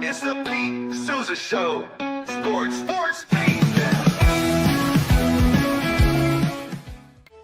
It's the Pete Sousa Show. Sports, Pete.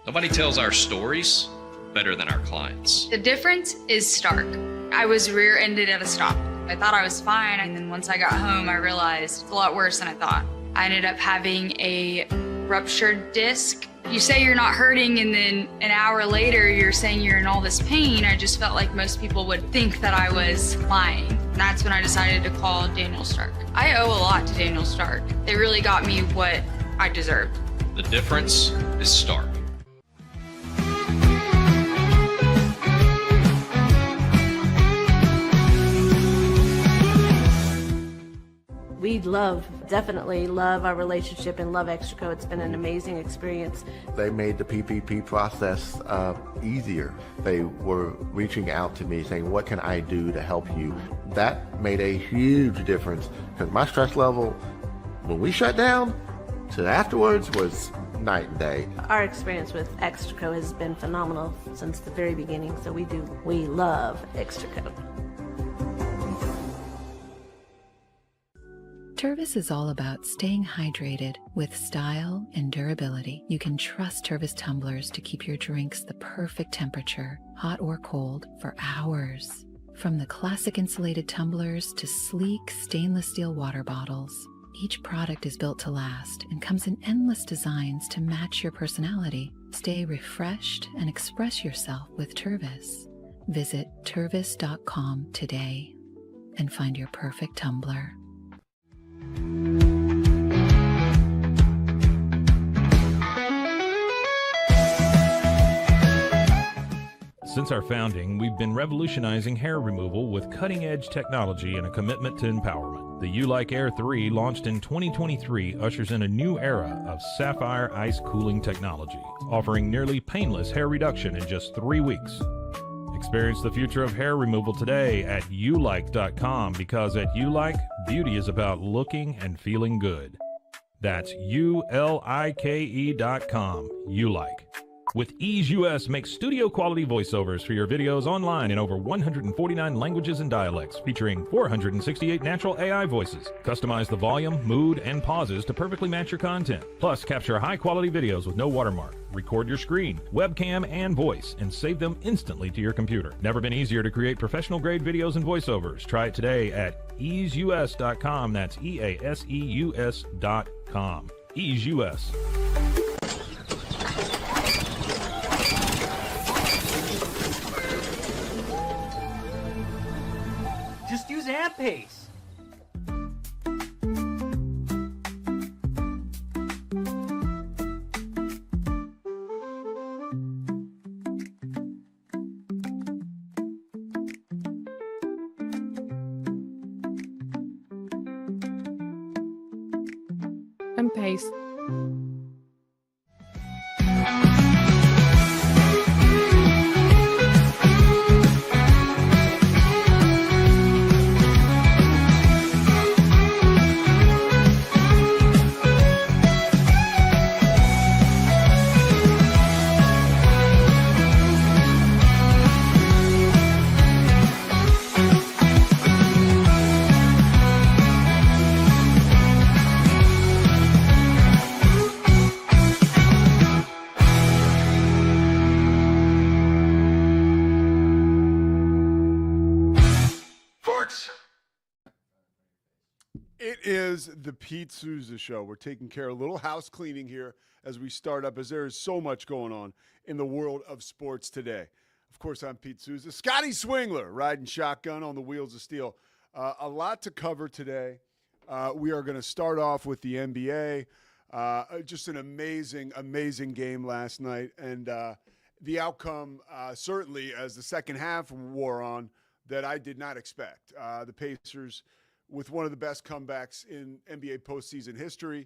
Nobody tells our stories better than our clients. The difference is stark. I was rear-ended at a stop. I thought I was fine, and then once I got home, I realized it's a lot worse than I thought. I ended up having a ruptured disc. You say you're not hurting, and then an hour later, you're saying you're in all this pain. I just felt like most people would think that I was lying. And that's when I decided to call Daniel Stark. I owe a lot to Daniel Stark. They really got me what I deserved. The difference is stark. We definitely love our relationship and love Extraco. It's been an amazing experience. They made the PPP process easier. They were reaching out to me saying, what can I do to help you? That made a huge difference because my stress level when we shut down to afterwards was night and day. Our experience with Extraco has been phenomenal since the very beginning, so we love Extraco. Tervis is all about staying hydrated with style and durability. You can trust Tervis tumblers to keep your drinks the perfect temperature, hot or cold, for hours. From the classic insulated tumblers to sleek stainless steel water bottles, each product is built to last and comes in endless designs to match your personality. Stay refreshed and express yourself with Tervis. Visit tervis.com today and find your perfect tumbler. Since our founding, we've been revolutionizing hair removal with cutting-edge technology and a commitment to empowerment. The U-Like Air 3, launched in 2023, ushers in a new era of sapphire ice cooling technology, offering nearly painless hair reduction in just 3 weeks. Experience the future of hair removal today at ulike.com, because at Ulike, beauty is about looking and feeling good. That's ulike.com. Ulike. With Ease US, make studio quality voiceovers for your videos online in over 149 languages and dialects, featuring 468 natural AI voices. Customize the volume, mood, and pauses to perfectly match your content. Plus, capture high quality videos with no watermark. Record your screen, webcam, and voice, and save them instantly to your computer. Never been easier to create professional grade videos and voiceovers. Try it today at easeus.com. That's EASEUS.com. Ease US. Just use AMP-Pace. AMP-Pace. It is the Pete Sousa Show. We're taking care of a little house cleaning here as we start up, as there is so much going on in the world of sports today. Of course, I'm Pete Sousa. Scotty Swingler riding shotgun on the wheels of steel. A lot to cover today. We are going to start off with the NBA. Just an amazing, amazing game last night. And the outcome, certainly as the second half wore on, that I did not expect. The Pacers, with one of the best comebacks in NBA postseason history.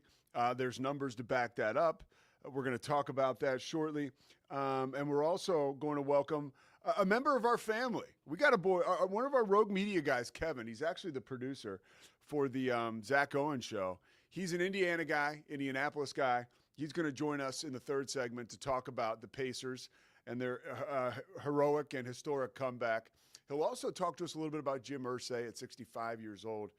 There's numbers to back that up. We're going to talk about that shortly. And we're also going to welcome a member of our family. We got a boy, one of our Rogue Media guys, Kevin. He's actually the producer for the Zach Owens show. He's an Indiana guy, Indianapolis guy. He's going to join us in the third segment to talk about the Pacers and their heroic and historic comeback He'll also talk to us a little bit about Jim Irsay at 65 years old,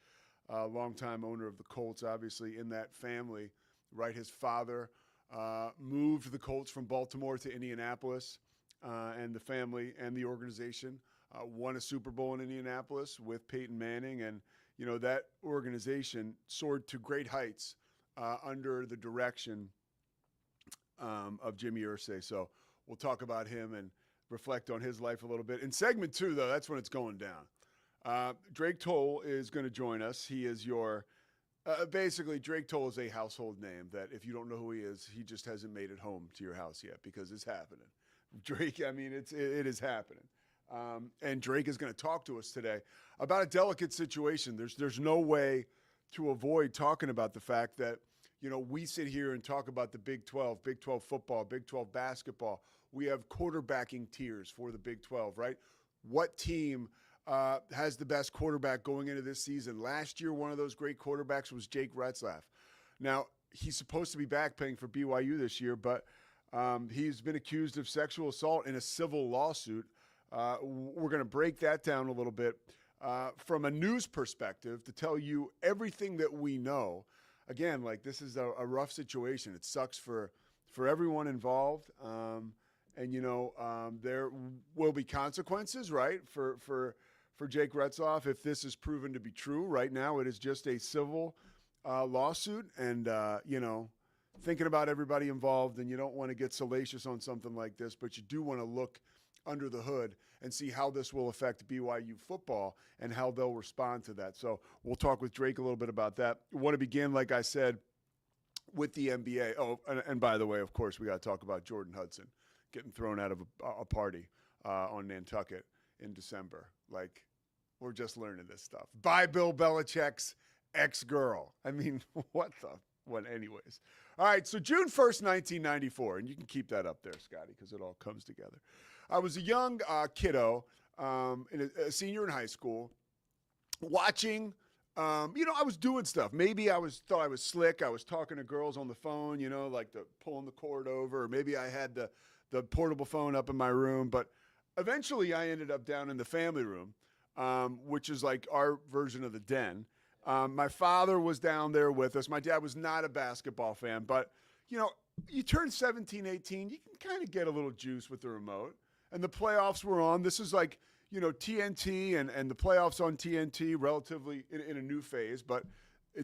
longtime owner of the Colts, obviously in that family, right? His father moved the Colts from Baltimore to Indianapolis, and the family and the organization won a Super Bowl in Indianapolis with Peyton Manning. And, you know, that organization soared to great heights under the direction of Jimmy Irsay. So we'll talk about him and reflect on his life a little bit. In segment 2, though, that's when it's going down. Drake Toll is going to join us. He is your basically, Drake Toll is a household name that if you don't know who he is, he just hasn't made it home to your house yet, because it's happening. Drake, I mean, it is happening. And Drake is going to talk to us today about a delicate situation. There's no way to avoid talking about the fact that, you know, we sit here and talk about the Big 12 football, Big 12 basketball. We have quarterbacking tiers for the Big 12, right? What team has the best quarterback going into this season? Last year, one of those great quarterbacks was Jake Retzlaff. Now, he's supposed to be back playing for BYU this year, but he's been accused of sexual assault in a civil lawsuit. We're going to break that down a little bit from a news perspective to tell you everything that we know. Again, like, this is a rough situation. It sucks for everyone involved. And, you know, there will be consequences, right, for Jake Retzlaff if this is proven to be true. Right now, it is just a civil lawsuit. And, you know, thinking about everybody involved, and you don't want to get salacious on something like this, but you do want to look under the hood and see how this will affect BYU football and how they'll respond to that. So we'll talk with Drake a little bit about that. I want to begin, like I said, with the NBA. Oh, and by the way, of course, we got to talk about Jordan Hudson getting thrown out of a party on Nantucket in December. Like, we're just learning this stuff. By Bill Belichick's ex-girl. I mean, what anyways. All right, so June 1st, 1994, and you can keep that up there, Scotty, because it all comes together. I was a young kiddo, a senior in high school, watching, you know, I was doing stuff. Maybe thought I was slick. I was talking to girls on the phone, you know, like pulling the cord over, or maybe I had the portable phone up in my room. But eventually I ended up down in the family room, which is like our version of the den. My father was down there with us. My dad was not a basketball fan, but, you know, you turn 17, 18, you can kind of get a little juice with the remote. And the playoffs were on. This is like, you know, TNT and the playoffs on TNT, relatively in a new phase, but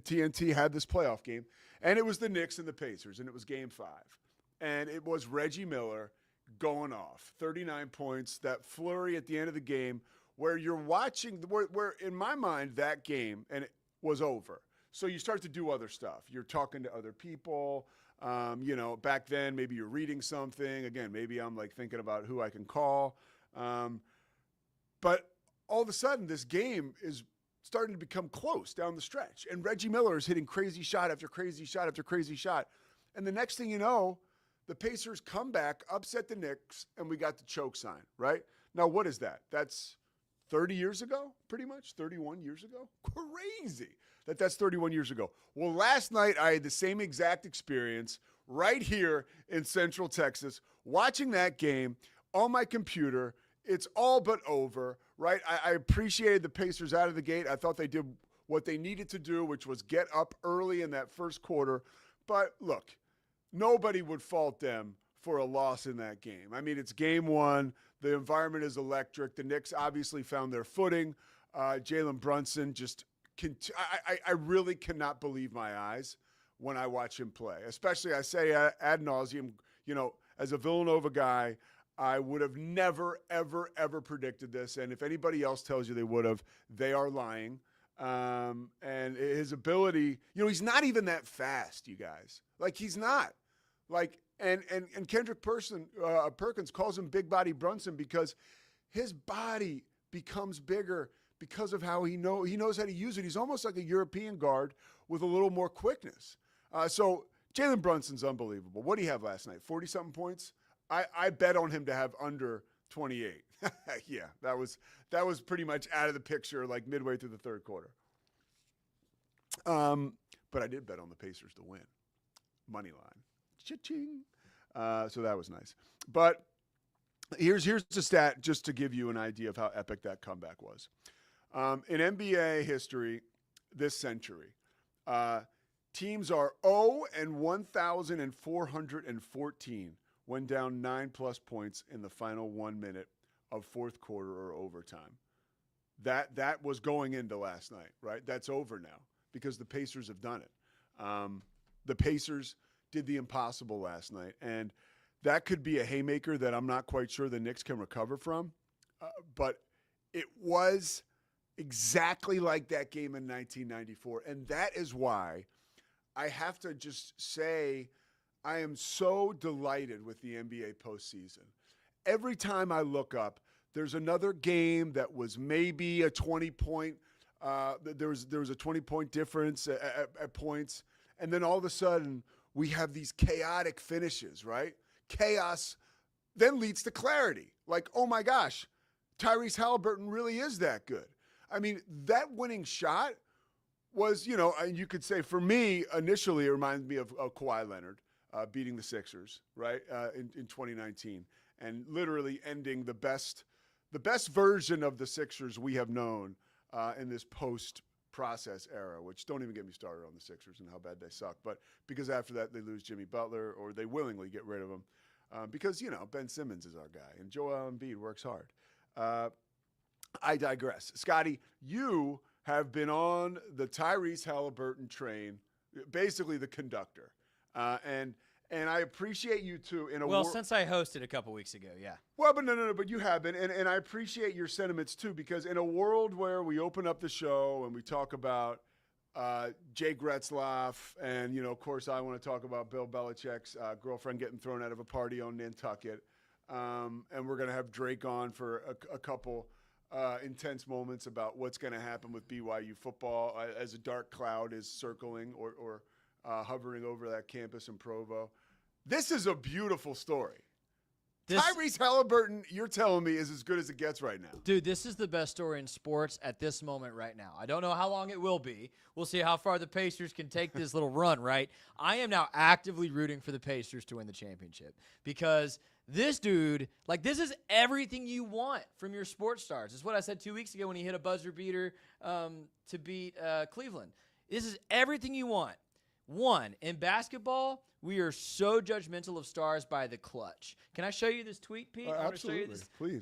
TNT had this playoff game. And it was the Knicks and the Pacers, and it was Game 5. And it was Reggie Miller going off, 39 points, that flurry at the end of the game where you're watching, where in my mind, that game, and it was over. So you start to do other stuff. You're talking to other people. You know, back then, maybe you're reading something. Again, maybe I'm like thinking about who I can call. But all of a sudden, this game is starting to become close down the stretch. And Reggie Miller is hitting crazy shot after crazy shot after crazy shot. And the next thing you know, the Pacers come back, upset the Knicks, and we got the choke sign, right? Now, what is that? That's 30 years ago, pretty much, 31 years ago. Crazy that's 31 years ago. Well, last night I had the same exact experience right here in Central Texas, watching that game on my computer. It's all but over, right? I appreciated the Pacers out of the gate. I thought they did what they needed to do, which was get up early in that first quarter. But look, nobody would fault them for a loss in that game. I mean, it's game one. The environment is electric. The Knicks obviously found their footing. Jalen Brunson just I really cannot believe my eyes when I watch him play. Especially, I say ad nauseum, you know, as a Villanova guy, I would have never, ever, ever predicted this. And if anybody else tells you they would have, they are lying. And his ability, you know, he's not even that fast, you guys. Like, he's not. Like, and Kendrick Perkins calls him Big Body Brunson because his body becomes bigger because of how he knows how to use it. He's almost like a European guard with a little more quickness. So Jalen Brunson's unbelievable. What did he have last night? 40-something points? I bet on him to have under 28. Yeah, that was pretty much out of the picture like midway through the third quarter. But I did bet on the Pacers to win. Money line. Cha-ching. So that was nice. But Here's the stat just to give you an idea of how epic that comeback was. In NBA history this century, teams are 0-1,414 when down 9+ points in the final 1 minute of fourth quarter or overtime. That was going into last night, right? That's over now because the Pacers have done it. The Pacers did the impossible last night, and that could be a haymaker that I'm not quite sure the Knicks can recover from. But it was exactly like that game in 1994, and that is why I have to just say I am so delighted with the NBA postseason. Every time I look up, there's another game that was maybe a 20-point. There was a 20-point difference at points, and then all of a sudden we have these chaotic finishes, right? Chaos then leads to clarity. Like, oh my gosh, Tyrese Halliburton really is that good. I mean, that winning shot was, you could say for me, initially it reminded me of Kawhi Leonard beating the Sixers, right, in 2019, and literally ending the best version of the Sixers we have known in this post-process era, which don't even get me started on the Sixers and how bad they suck. But because after that they lose Jimmy Butler, or they willingly get rid of him because, Ben Simmons is our guy and Joel Embiid works hard. I digress. Scotty, you have been on the Tyrese Halliburton train, basically the conductor. And I appreciate you too. Since I hosted a couple weeks ago, yeah. Well, but no, but you have been, and I appreciate your sentiments too, because in a world where we open up the show and we talk about Jake Retzlaff, and of course, I want to talk about Bill Belichick's girlfriend getting thrown out of a party on Nantucket, and we're gonna have Drake on for a couple intense moments about what's gonna happen with BYU football as a dark cloud is circling or hovering over that campus in Provo. This is a beautiful story. Tyrese Halliburton, you're telling me, is as good as it gets right now. Dude, this is the best story in sports at this moment right now. I don't know how long it will be. We'll see how far the Pacers can take this little run, right? I am now actively rooting for the Pacers to win the championship because this dude, this is everything you want from your sports stars. It's what I said 2 weeks ago when he hit a buzzer beater to beat Cleveland. This is everything you want. One, in basketball, we are so judgmental of stars by the clutch. Can I show you this tweet, Pete? I want to show you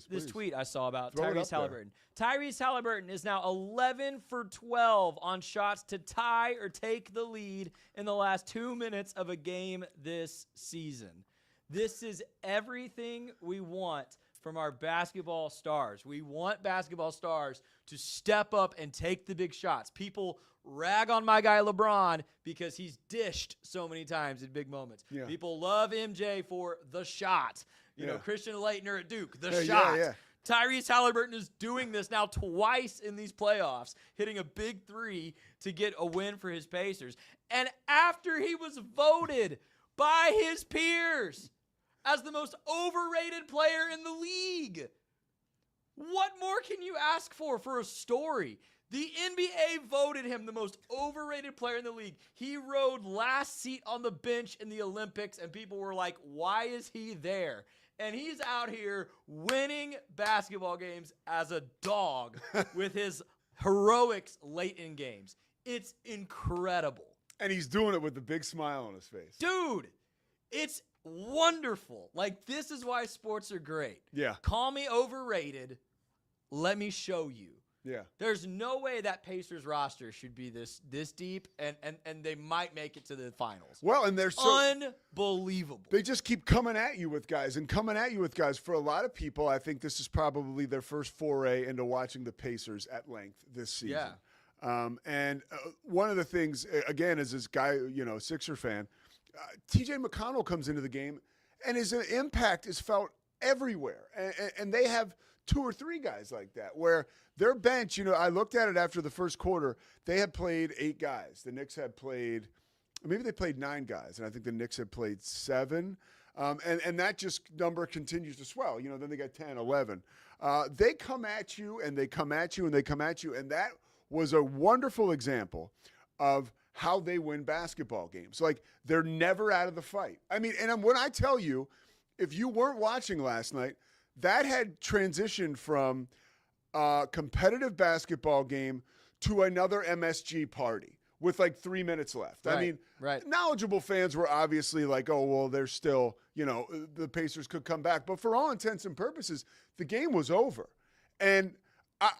this tweet I saw about Tyrese Halliburton. Tyrese Halliburton is now 11 for 12 on shots to tie or take the lead in the last 2 minutes of a game this season. This is everything we want from our basketball stars. We want basketball stars to step up and take the big shots. People rag on my guy LeBron because he's dished so many times in big moments. Yeah. People love MJ for the shot. You know, Christian Laettner at Duke, the shot. Yeah. Tyrese Halliburton is doing this now twice in these playoffs, hitting a big three to get a win for his Pacers. And after he was voted by his peers as the most overrated player in the league, what more can you ask for a story? The NBA voted him the most overrated player in the league. He rode last seat on the bench in the Olympics, and people were like, why is he there? And he's out here winning basketball games as a dog with his heroics late in games. It's incredible. And he's doing it with a big smile on his face. Dude, it's wonderful. This is why sports are great. Yeah. Call me overrated. Let me show you. Yeah. There's no way that Pacers roster should be this deep, and they might make it to the finals. Well, and they're unbelievable. They just keep coming at you with guys. For a lot of people, I think this is probably their first foray into watching the Pacers at length this season. Yeah. And one of the things, again, as this guy, Sixer fan, TJ McConnell comes into the game, and his impact is felt everywhere. And they have 2 or 3 guys like that, where their bench, I looked at it after the first quarter, they had played 8 guys. The Knicks had played, maybe they played 9 guys, and I think the Knicks had played 7. And that just number continues to swell. Then they got 10, 11. They come at you, and they come at you, and they come at you, and that was a wonderful example of how they win basketball games. They're never out of the fight. I mean, and when I tell you, if you weren't watching last night, that had transitioned from a competitive basketball game to another MSG party with like 3 minutes left. Right, I mean, right. knowledgeable fans were obviously like, oh, well, there's still, the Pacers could come back. But for all intents and purposes, the game was over. And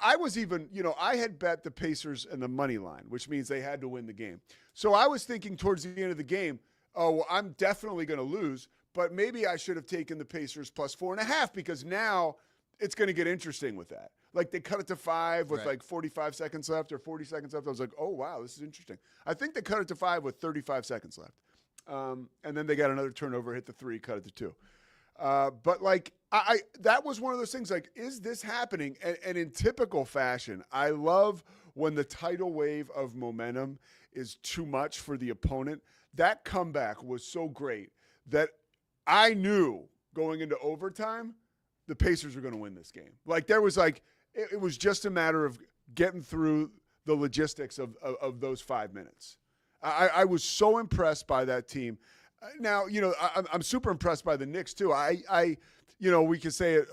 I was even, I had bet the Pacers and the money line, which means they had to win the game. So I was thinking towards the end of the game, oh, well, I'm definitely going to lose, but maybe I should have taken the Pacers plus 4.5 because now it's going to get interesting with that. Like they cut it to 5 with like 45 seconds left or 40 seconds left. I was like, oh, wow, this is interesting. I think they cut it to 5 with 35 seconds left. And then they got another turnover, hit the 3, cut it to 2. But like I that was one of those things like, is this happening? And in typical fashion, I love when the tidal wave of momentum is too much for the opponent. That comeback was so great that I knew going into overtime, the Pacers were going to win this game. Like there was like, it was just a matter of getting through the logistics of those 5 minutes. I was so impressed by that team. Now, I'm super impressed by the Knicks too. We can say it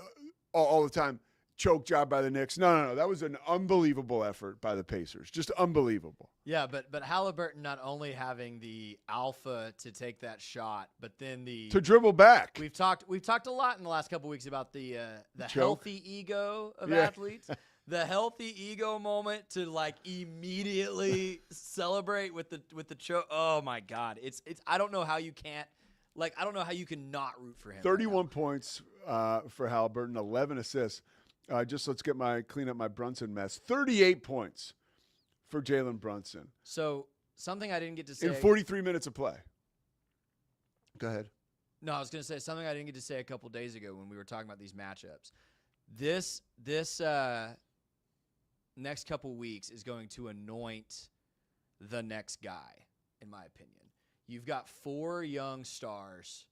all the time, choke job by the Knicks. No. That was an unbelievable effort by the Pacers. Just unbelievable. Yeah, but Halliburton not only having the alpha to take that shot, but then to dribble back. We've talked a lot in the last couple of weeks about the choke. Healthy ego of athletes. The healthy ego moment to like immediately celebrate with the choke. Oh my God. It's I don't know how you can't I don't know how you can not root for him. 31 points for Halliburton, 11 assists. Let's clean up my Brunson mess. 38 points for Jalen Brunson. So something I didn't get to say in 43 minutes of play. Go ahead. No, I was going to say something I didn't get to say a couple days ago when we were talking about these matchups. This next couple weeks is going to anoint the next guy, in my opinion. You've got 4 young stars.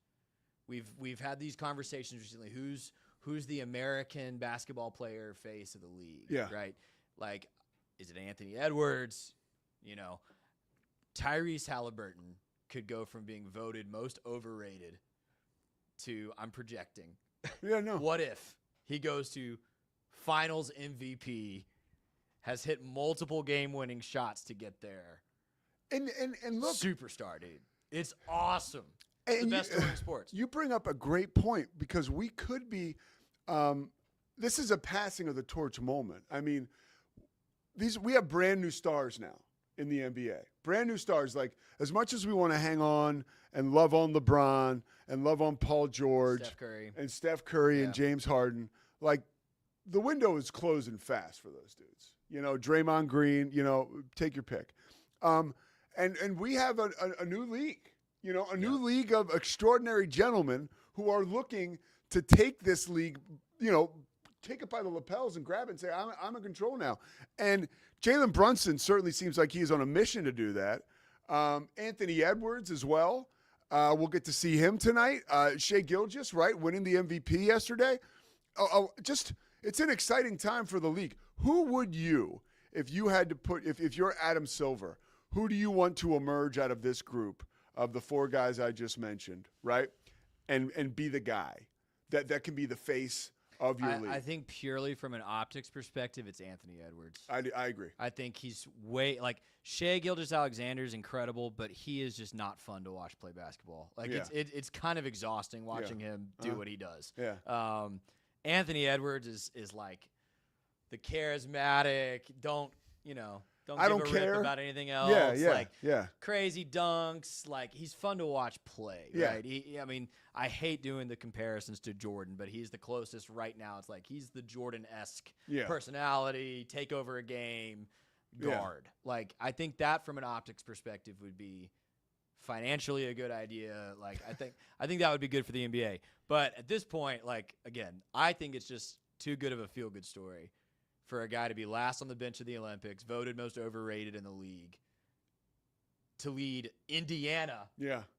We've had these conversations recently. Who's the American basketball player face of the league? Yeah. Right? Like, is it Anthony Edwards? Tyrese Halliburton could go from being voted most overrated to, I'm projecting. Yeah, no. What if he goes to finals MVP, has hit multiple game-winning shots to get there? And look. Superstar, dude. It's awesome. It's the best story in sports. You bring up a great point because we could be this is a passing of the torch moment. I mean, we have brand new stars now in the NBA. Brand new stars. Like, as much as we want to hang on and love on LeBron and love on Paul George Steph Curry and James Harden, like, the window is closing fast for those dudes. Draymond Green, take your pick. And we have a new league, a new league of extraordinary gentlemen who are looking to take this league, take it by the lapels and grab it and say, I'm in control now. And Jalen Brunson certainly seems like he's on a mission to do that. Anthony Edwards as well. We'll get to see him tonight. Shai Gilgeous, right, winning the MVP yesterday. It's an exciting time for the league. Who would you, if you had to put, if you're Adam Silver, who do you want to emerge out of this group of the 4 guys I just mentioned, right? And be the guy that can be the face of your league. I think purely from an optics perspective, it's Anthony Edwards. I agree. I think he's Shai Gilgeous-Alexander is incredible, but he is just not fun to watch play basketball. It's kind of exhausting watching him do what he does. Yeah. Anthony Edwards is like the charismatic, don't I give don't a care rip about anything else. Yeah. Crazy dunks. Like, he's fun to watch play, right? I hate doing the comparisons to Jordan, but he's the closest right now. It's like he's the Jordan-esque personality, take over a game, guard. Yeah. Like, I think that from an optics perspective would be financially a good idea. Like, I think that would be good for the NBA. But at this point, like, again, I think it's just too good of a feel-good story for a guy to be last on the bench of the Olympics, voted most overrated in the league, to lead Indiana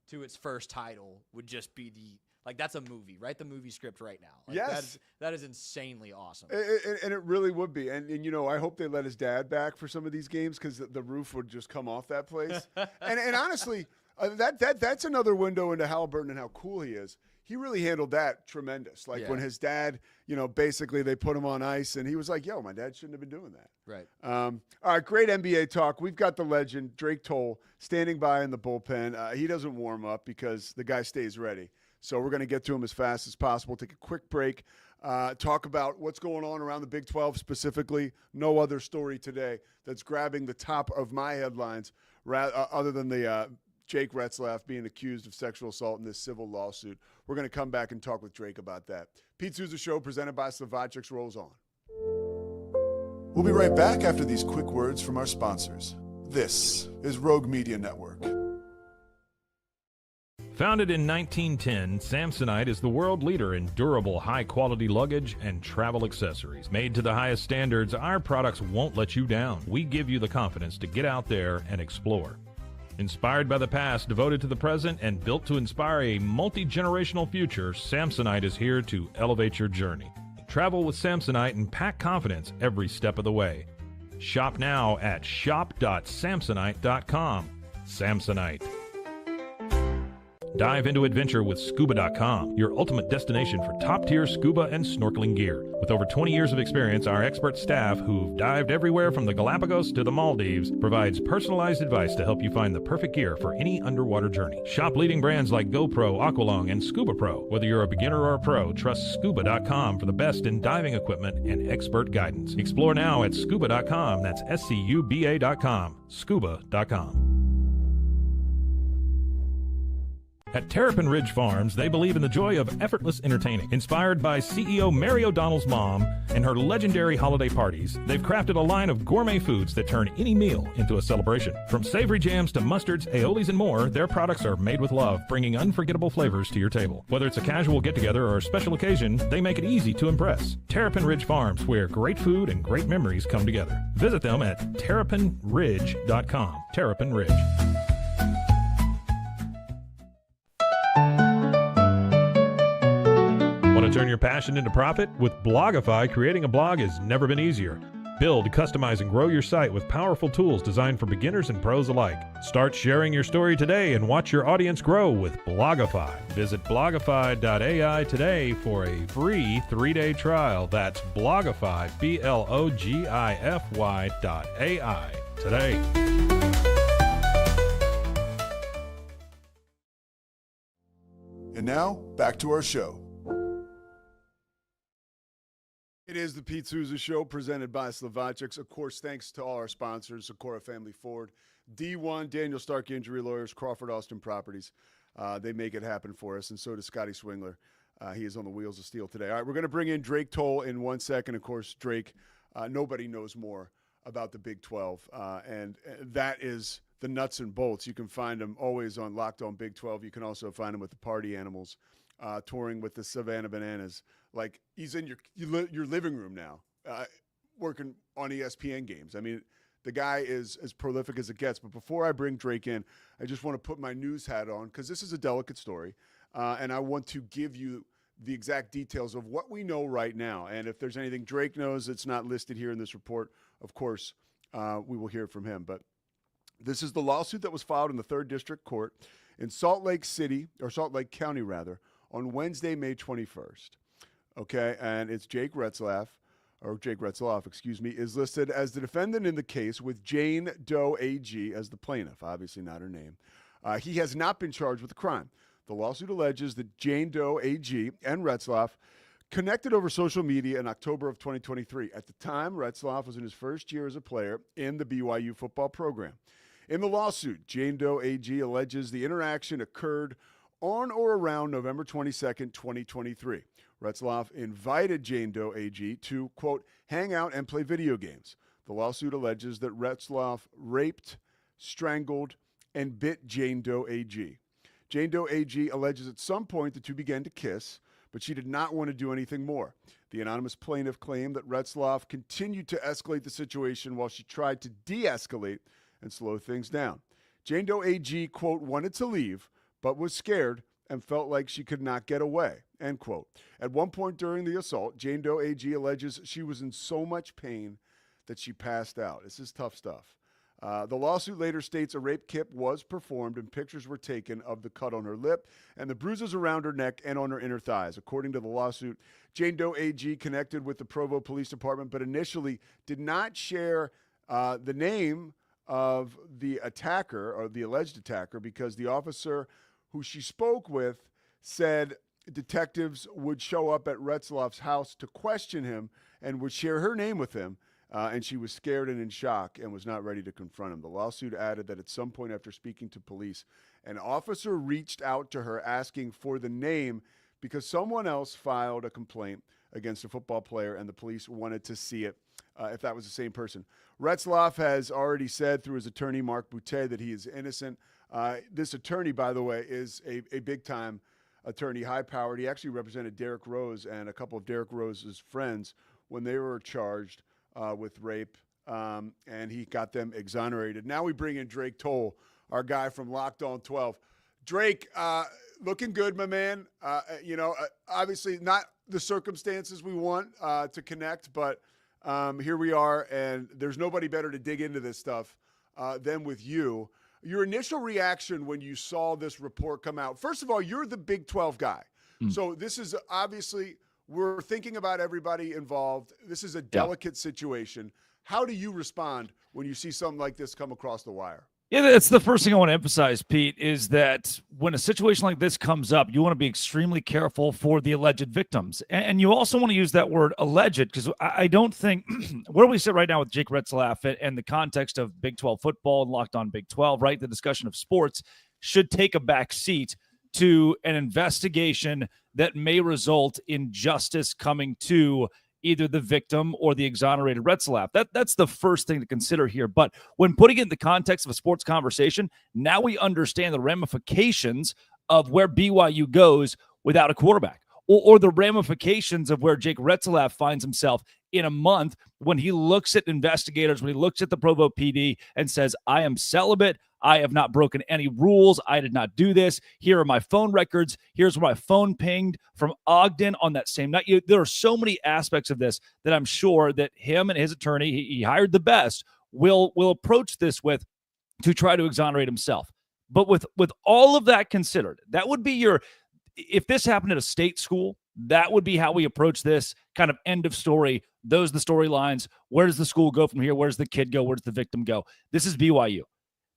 to its first title would just be that's a movie. Write the movie script right now. Like, yes. That is insanely awesome. And it really would be. And I hope they let his dad back for some of these games because the roof would just come off that place. and honestly, that's another window into Halliburton and how cool he is. he really handled that tremendous. Like when his dad, basically they put him on ice, and he was like, yo, my dad shouldn't have been doing that. Right. All right, great NBA talk. We've got the legend, Drake Toll, standing by in the bullpen. He doesn't warm up because the guy stays ready. So we're going to get to him as fast as possible. Take a quick break. Talk about what's going on around the Big 12 specifically. No other story today that's grabbing the top of my headlines other than the Jake Retzlaff being accused of sexual assault in this civil lawsuit. We're going to come back and talk with Drake about that. Pete Sousa Show presented by Slovacek's rolls on. We'll be right back after these quick words from our sponsors. This is Rogue Media Network. Founded in 1910, Samsonite is the world leader in durable, high-quality luggage and travel accessories. Made to the highest standards, our products won't let you down. We give you the confidence to get out there and explore. Inspired by the past, devoted to the present, and built to inspire a multi-generational future, Samsonite is here to elevate your journey. Travel with Samsonite and pack confidence every step of the way. Shop now at shop.samsonite.com. Samsonite. Dive into adventure with Scuba.com, your ultimate destination for top-tier scuba and snorkeling gear. With over 20 years of experience, our expert staff, who've dived everywhere from the Galapagos to the Maldives, provides personalized advice to help you find the perfect gear for any underwater journey. Shop leading brands like GoPro, Aqualung, and Scuba Pro. Whether you're a beginner or a pro, trust Scuba.com for the best in diving equipment and expert guidance. Explore now at Scuba.com. That's SCUBA.com. Scuba.com. At Terrapin Ridge Farms, they believe in the joy of effortless entertaining. Inspired by CEO Mary O'Donnell's mom and her legendary holiday parties, they've crafted a line of gourmet foods that turn any meal into a celebration. From savory jams to mustards, aiolis, and more, their products are made with love, bringing unforgettable flavors to your table. Whether it's a casual get-together or a special occasion, they make it easy to impress. Terrapin Ridge Farms, where great food and great memories come together. Visit them at terrapinridge.com. Terrapin Ridge. Want to turn your passion into profit? With Blogify, creating a blog has never been easier. Build, customize, and grow your site with powerful tools designed for beginners and pros alike. Start sharing your story today and watch your audience grow with Blogify. Visit blogify.ai today for a free 3-day trial. That's Blogify, BLOGIFY.ai today. And now, back to our show. It is the Pete Sousa Show presented by Slovacek's. Of course, thanks to all our sponsors, Socorro Family Ford, D1, Daniel Stark Injury Lawyers, Crawford Austin Properties. They make it happen for us, and so does Scotty Swingler. He is on the wheels of steel today. All right, we're going to bring in Drake Toll in 1 second. Of course, Drake, nobody knows more about the Big 12, and that is the nuts and bolts. You can find him always on Locked On Big 12. You can also find him with the Party Animals, touring with the Savannah Bananas. Like, he's in your living room now, working on ESPN games. I mean, the guy is as prolific as it gets. But before I bring Drake in, I just want to put my news hat on because this is a delicate story, and I want to give you the exact details of what we know right now. And if there's anything Drake knows that's not listed here in this report, of course, we will hear from him. But this is the lawsuit that was filed in the 3rd District Court in Salt Lake County, on Wednesday, May 21st. Okay, and it's Jake Retzlaff, is listed as the defendant in the case with Jane Doe AG as the plaintiff, obviously not her name. He has not been charged with the crime. The lawsuit alleges that Jane Doe AG and Retzlaff connected over social media in October of 2023. At the time, Retzlaff was in his first year as a player in the BYU football program. In the lawsuit, Jane Doe AG alleges the interaction occurred on or around November 22nd, 2023. Retzlaff invited Jane Doe AG to, quote, hang out and play video games. The lawsuit alleges that Retzlaff raped, strangled, and bit Jane Doe AG. Jane Doe AG alleges at some point the two began to kiss, but she did not want to do anything more. The anonymous plaintiff claimed that Retzlaff continued to escalate the situation while she tried to de-escalate and slow things down. Jane Doe AG, quote, wanted to leave, but was scared and felt like she could not get away, end quote. At one point during the assault, Jane Doe AG alleges she was in so much pain that she passed out. This is tough stuff. The lawsuit later states a rape kit was performed and pictures were taken of the cut on her lip and the bruises around her neck and on her inner thighs. According to the lawsuit, Jane Doe AG connected with the Provo Police Department, but initially did not share the name of the attacker or the alleged attacker because the officer who she spoke with said detectives would show up at Retzlaff's house to question him and would share her name with him. And she was scared and in shock and was not ready to confront him. The lawsuit added that at some point after speaking to police, an officer reached out to her asking for the name because someone else filed a complaint against a football player and the police wanted to see it if that was the same person. Retzlaff has already said through his attorney, Mark Boutte, that he is innocent. This attorney, by the way, is a big-time attorney, high-powered. He actually represented Derrick Rose and a couple of Derrick Rose's friends when they were charged with rape, and he got them exonerated. Now we bring in Drake Toll, our guy from Locked On 12. Drake, looking good, my man. Obviously not the circumstances we want to connect, but here we are, and there's nobody better to dig into this stuff than with you. Your initial reaction when you saw this report come out, first of all, you're the Big 12 guy. So this is obviously – we're thinking about everybody involved. This is a delicate situation. How do you respond when you see something like this come across the wire? Yeah, that's the first thing I want to emphasize, Pete, is that when a situation like this comes up, you want to be extremely careful for the alleged victims. And you also want to use that word alleged, because I don't think where we sit right now with Jake Retzlaff and the context of Big 12 football and Locked On Big 12, right? The discussion of sports should take a back seat to an investigation that may result in justice coming to either the victim or the exonerated Retzlaff. That's the first thing to consider here. But when putting it in the context of a sports conversation, now we understand the ramifications of where BYU goes without a quarterback, or the ramifications of where Jake Retzlaff finds himself in a month when he looks at investigators, when he looks at the Provo PD and says, I am celibate, I have not broken any rules, I did not do this, here are my phone records, here's where my phone pinged from Ogden on that same night. There are so many aspects of this that I'm sure that him and his attorney, he hired the best, will approach this with to try to exonerate himself. But with all of that considered, that would be if this happened at a state school, that would be how we approach this kind of end of story. Those are the storylines. Where does the school go from here? Where does the kid go? Where does the victim go? This is BYU.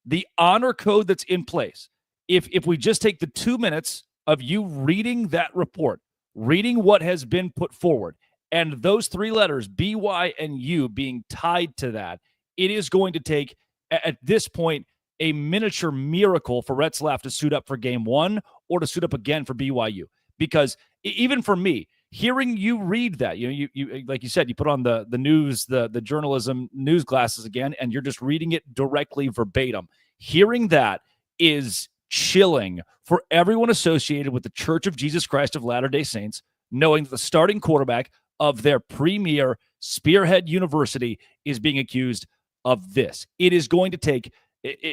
The honor code that's in place, if we just take the 2 minutes of you reading that report, reading what has been put forward, and those three letters, BY and U, being tied to that, it is going to take, at this point, a miniature miracle for Retzlaff to suit up for game one or to suit up again for BYU. Because even for me, hearing you read that, you like you said, you put on the news, the journalism news glasses again, and you're just reading it directly verbatim. Hearing that is chilling for everyone associated with the Church of Jesus Christ of Latter-day Saints, knowing that the starting quarterback of their premier spearhead university is being accused of this. It is going to take,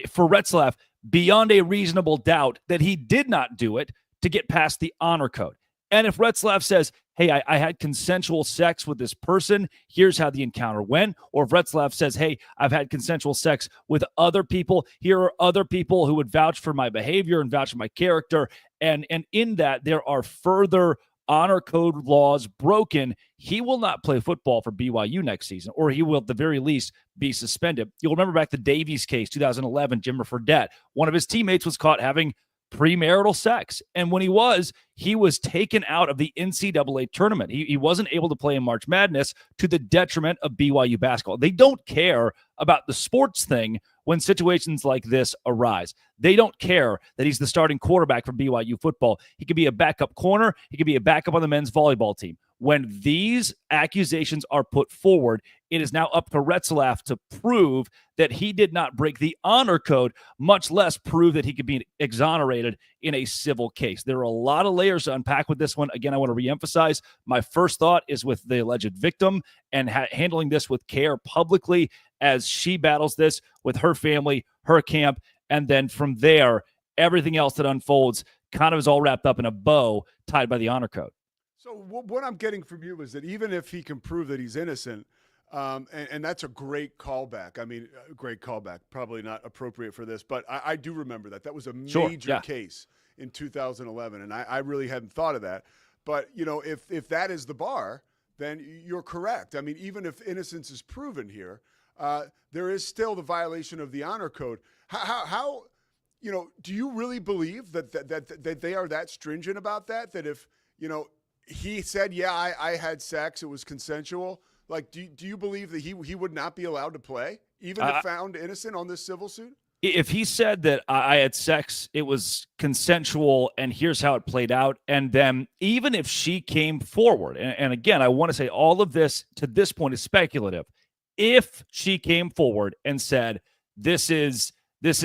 for Retzlaff, beyond a reasonable doubt that he did not do it to get past the honor code. And if Retzlaff says, hey, I had consensual sex with this person, here's how the encounter went. Or if Retzlaff says, hey, I've had consensual sex with other people, here are other people who would vouch for my behavior and vouch for my character. And in that, there are further honor code laws broken. He will not play football for BYU next season, or he will at the very least be suspended. You'll remember back the Davies case, 2011, Jimmer Fredette. One of his teammates was caught having premarital sex. And when he was taken out of the NCAA tournament. He wasn't able to play in March Madness to the detriment of BYU basketball. They don't care about the sports thing when situations like this arise. They don't care that he's the starting quarterback for BYU football. He could be a backup corner. He could be a backup on the men's volleyball team. When these accusations are put forward, it is now up to Retzlaff to prove that he did not break the honor code, much less prove that he could be exonerated in a civil case. There are a lot of layers to unpack with this one. Again, I want to reemphasize, my first thought is with the alleged victim and handling this with care publicly as she battles this with her family, her camp, and then from there, everything else that unfolds kind of is all wrapped up in a bow tied by the honor code. So what I'm getting from you is that even if he can prove that he's innocent, And that's a great callback. I mean, a great callback. Probably not appropriate for this, but I do remember that. That was a major case in 2011, and I really hadn't thought of that. But, if that is the bar, then you're correct. I mean, even if innocence is proven here, there is still the violation of the honor code. How do you really believe that they are that stringent about that? That if, he said, yeah, I had sex, it was consensual. Like, do you believe that he would not be allowed to play, even if found innocent on this civil suit? If he said that I had sex, it was consensual, and here's how it played out, and then even if she came forward, and again, I want to say all of this to this point is speculative. If she came forward and said, this has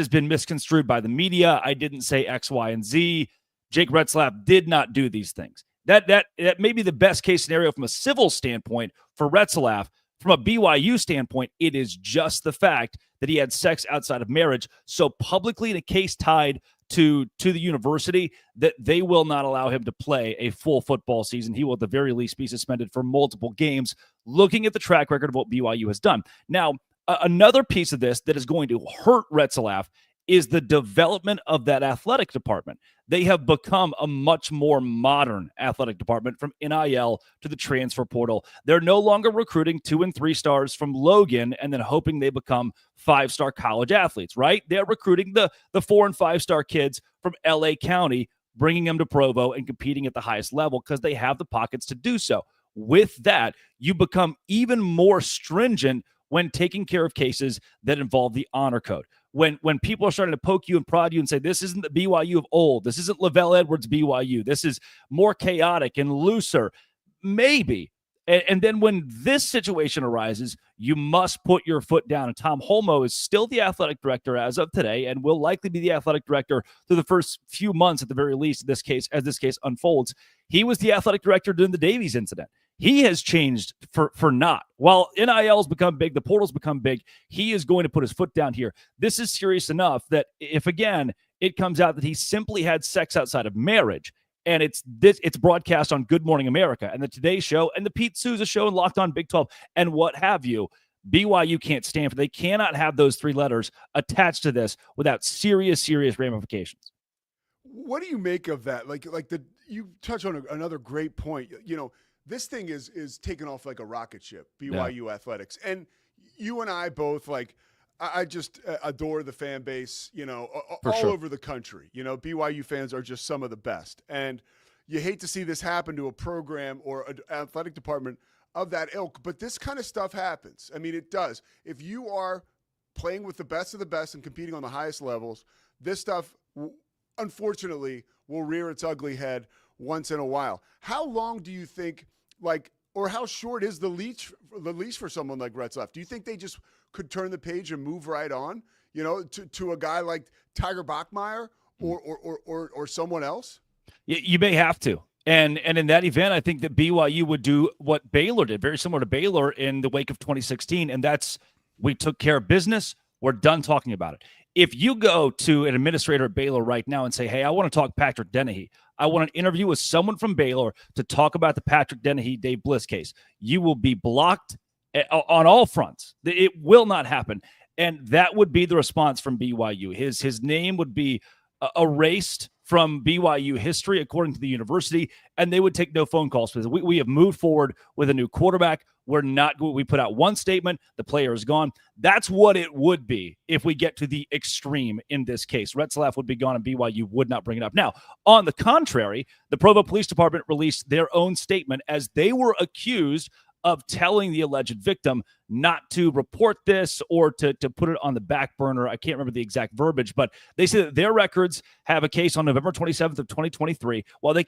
been misconstrued by the media, I didn't say X, Y, and Z, Jake Retzlaff did not do these things. That may be the best case scenario from a civil standpoint for Retzlaff. From a BYU standpoint, it is just the fact that he had sex outside of marriage. So publicly, in a case tied to the university, that they will not allow him to play a full football season. He will at the very least be suspended for multiple games, looking at the track record of what BYU has done. Now, another piece of this that is going to hurt Retzlaff is the development of that athletic department. They have become a much more modern athletic department, from NIL to the transfer portal. They're no longer recruiting 2 and 3 stars from Logan and then hoping they become 5-star college athletes, right? They're recruiting the 4 and 5-star kids from LA County, bringing them to Provo and competing at the highest level because they have the pockets to do so. With that, you become even more stringent when taking care of cases that involve the honor code. When people are starting to poke you and prod you and say, this isn't the BYU of old, this isn't Lavelle Edwards BYU, this is more chaotic and looser, maybe. And then when this situation arises, you must put your foot down. And Tom Holmoe is still the athletic director as of today and will likely be the athletic director through the first few months at the very least in this case, as this case unfolds. He was the athletic director during the Davies incident. He has changed for not. While NIL's become big, the portal's become big, he is going to put his foot down here. This is serious enough that if, again, it comes out that he simply had sex outside of marriage, and it's broadcast on Good Morning America and the Today Show and the Pete Sousa Show and Locked On Big 12 and what have you, BYU can't stand for. They cannot have those 3 letters attached to this without serious ramifications. What do you make of that? You touch on another great point. This thing is taking off like a rocket ship, BYU athletics. And you and I both, I just adore the fan base, all over the country. BYU fans are just some of the best. And you hate to see this happen to a program or an athletic department of that ilk, but this kind of stuff happens. I mean, it does. If you are playing with the best of the best and competing on the highest levels, this stuff, unfortunately, will rear its ugly head once in a while. How long do you think, or how short is the leash for someone like Retzlaff? Do you think they just could turn the page and move right on, to a guy like Tiger Bachmeier or someone else? You may have to. And in that event, I think that BYU would do what Baylor did, very similar to Baylor in the wake of 2016, and that's, we took care of business, we're done talking about it. If you go to an administrator at Baylor right now and say, hey, I want to talk Patrick Dennehy, I want an interview with someone from Baylor to talk about the Patrick Dennehy, Dave Bliss case, you will be blocked on all fronts. It will not happen. And that would be the response from BYU. His name would be erased from BYU history, according to the university, and they would take no phone calls. We have moved forward with a new quarterback. We put out one statement, the player is gone. That's what it would be if we get to the extreme in this case. Retzlaff would be gone and BYU would not bring it up. Now, on the contrary, the Provo Police Department released their own statement as they were accused of telling the alleged victim not to report this or to put it on the back burner. I can't remember the exact verbiage, but they say that their records have a case on November 27th of 2023. While they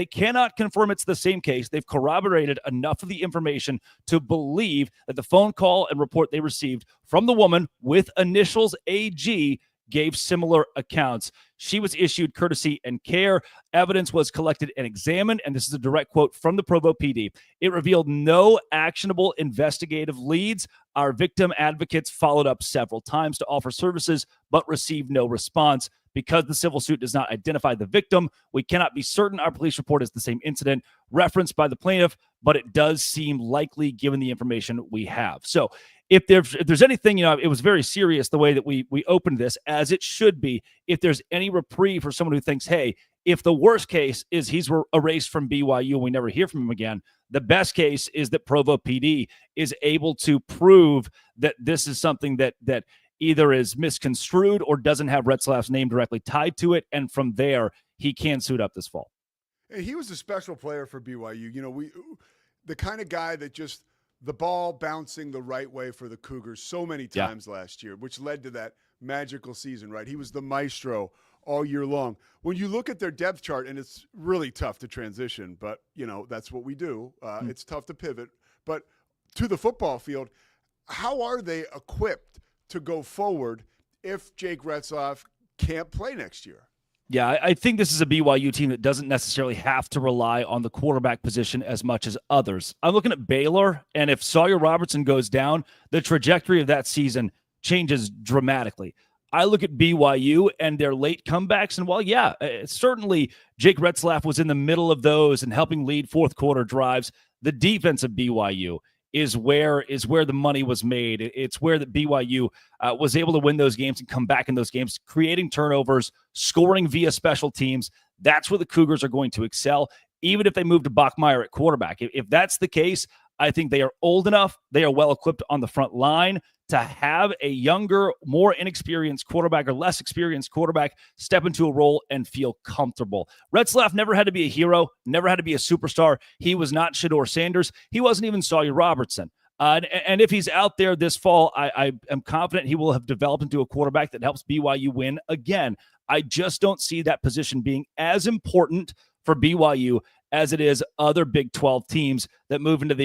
cannot confirm it's the same case, they've corroborated enough of the information to believe that the phone call and report they received from the woman with initials AG gave similar accounts. She was issued courtesy and care. Evidence was collected and examined, and this is a direct quote from the Provo PD. It revealed no actionable investigative leads. Our victim advocates followed up several times to offer services, but received no response. Because the civil suit does not identify the victim, we cannot be certain our police report is the same incident referenced by the plaintiff, but it does seem likely given the information we have. So if there's anything, it was very serious the way that we opened this, as it should be. If there's any reprieve for someone who thinks, hey, if the worst case is he's erased from BYU and we never hear from him again, the best case is that Provo PD is able to prove that this is something that either is misconstrued or doesn't have Retzlaff's name directly tied to it, and from there, he can suit up this fall. He was a special player for BYU. The kind of guy that just the ball bouncing the right way for the Cougars so many times last year, which led to that magical season, right? He was the maestro all year long. When you look at their depth chart, and it's really tough to transition, but, that's what we do. It's tough to pivot. But to the football field, how are they equipped to go forward if Jake Retzlaff can't play next year? Yeah, I think this is a BYU team that doesn't necessarily have to rely on the quarterback position as much as others. I'm looking at Baylor, and if Sawyer Robertson goes down, the trajectory of that season changes dramatically. I look at BYU and their late comebacks, and certainly Jake Retzlaff was in the middle of those and helping lead fourth quarter drives. The defense of BYU is where the money was made. It's where the BYU was able to win those games and come back in those games, creating turnovers, scoring via special teams. That's where the Cougars are going to excel, even if they move to Bachmeier at quarterback. If that's the case, I think they are old enough, they are well equipped on the front line to have a younger, more inexperienced quarterback or less experienced quarterback step into a role and feel comfortable. Retzlaff never had to be a hero, never had to be a superstar. He was not Shedeur Sanders. He wasn't even Sawyer Robertson. And if he's out there this fall, I am confident he will have developed into a quarterback that helps BYU win again. I just don't see that position being as important for BYU as it is other Big 12 teams that move into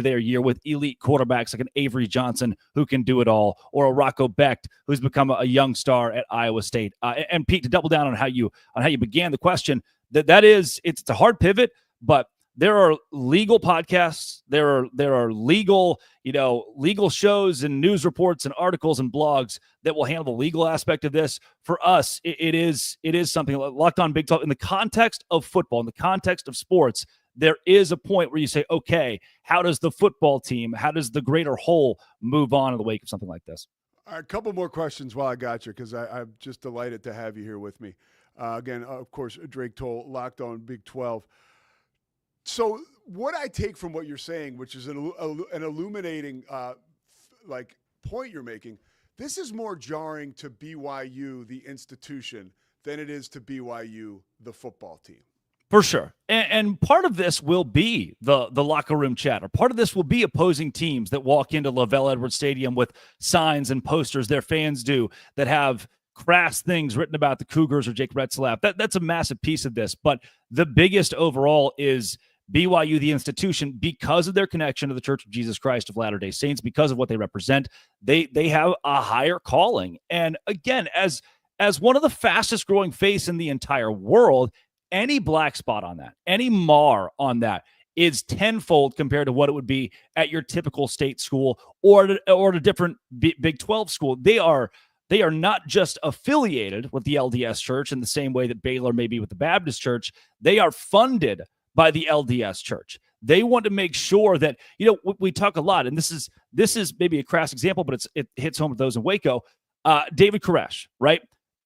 their year with elite quarterbacks like an Avery Johnson who can do it all, or a Rocco Becht who's become a young star at Iowa State. And Pete, to double down on how you began the question, it's a hard pivot, but there are legal podcasts, there are legal shows and news reports and articles and blogs that will handle the legal aspect of this. For us, it is something like Locked On Big 12 in the context of football, in the context of sports. There is a point where you say, okay, how does the football team, how does the greater whole move on in the wake of something like this? A couple more questions while I got you, because I'm just delighted to have you here with me. Again, of course, Drake Toll, Locked On Big 12. So what I take from what you're saying, which is an illuminating point you're making, this is more jarring to BYU, the institution, than it is to BYU, the football team. For sure. And part of this will be the locker room chatter. Part of this will be opposing teams that walk into Lavelle Edwards Stadium with signs and posters their fans do that have crass things written about the Cougars or Jake Retzlaff. That's a massive piece of this. But the biggest overall is BYU, the institution, because of their connection to the Church of Jesus Christ of Latter-day Saints, because of what they represent, they have a higher calling. And again, as one of the fastest growing faiths in the entire world, any black spot on that, any mar on that is tenfold compared to what it would be at your typical state school or a different Big 12 school. They are not just affiliated with the LDS Church in the same way that Baylor may be with the Baptist Church. They are funded by the LDS Church. They want to make sure that, we talk a lot, and this is maybe a crass example, but it hits home with those in Waco. David Koresh, right?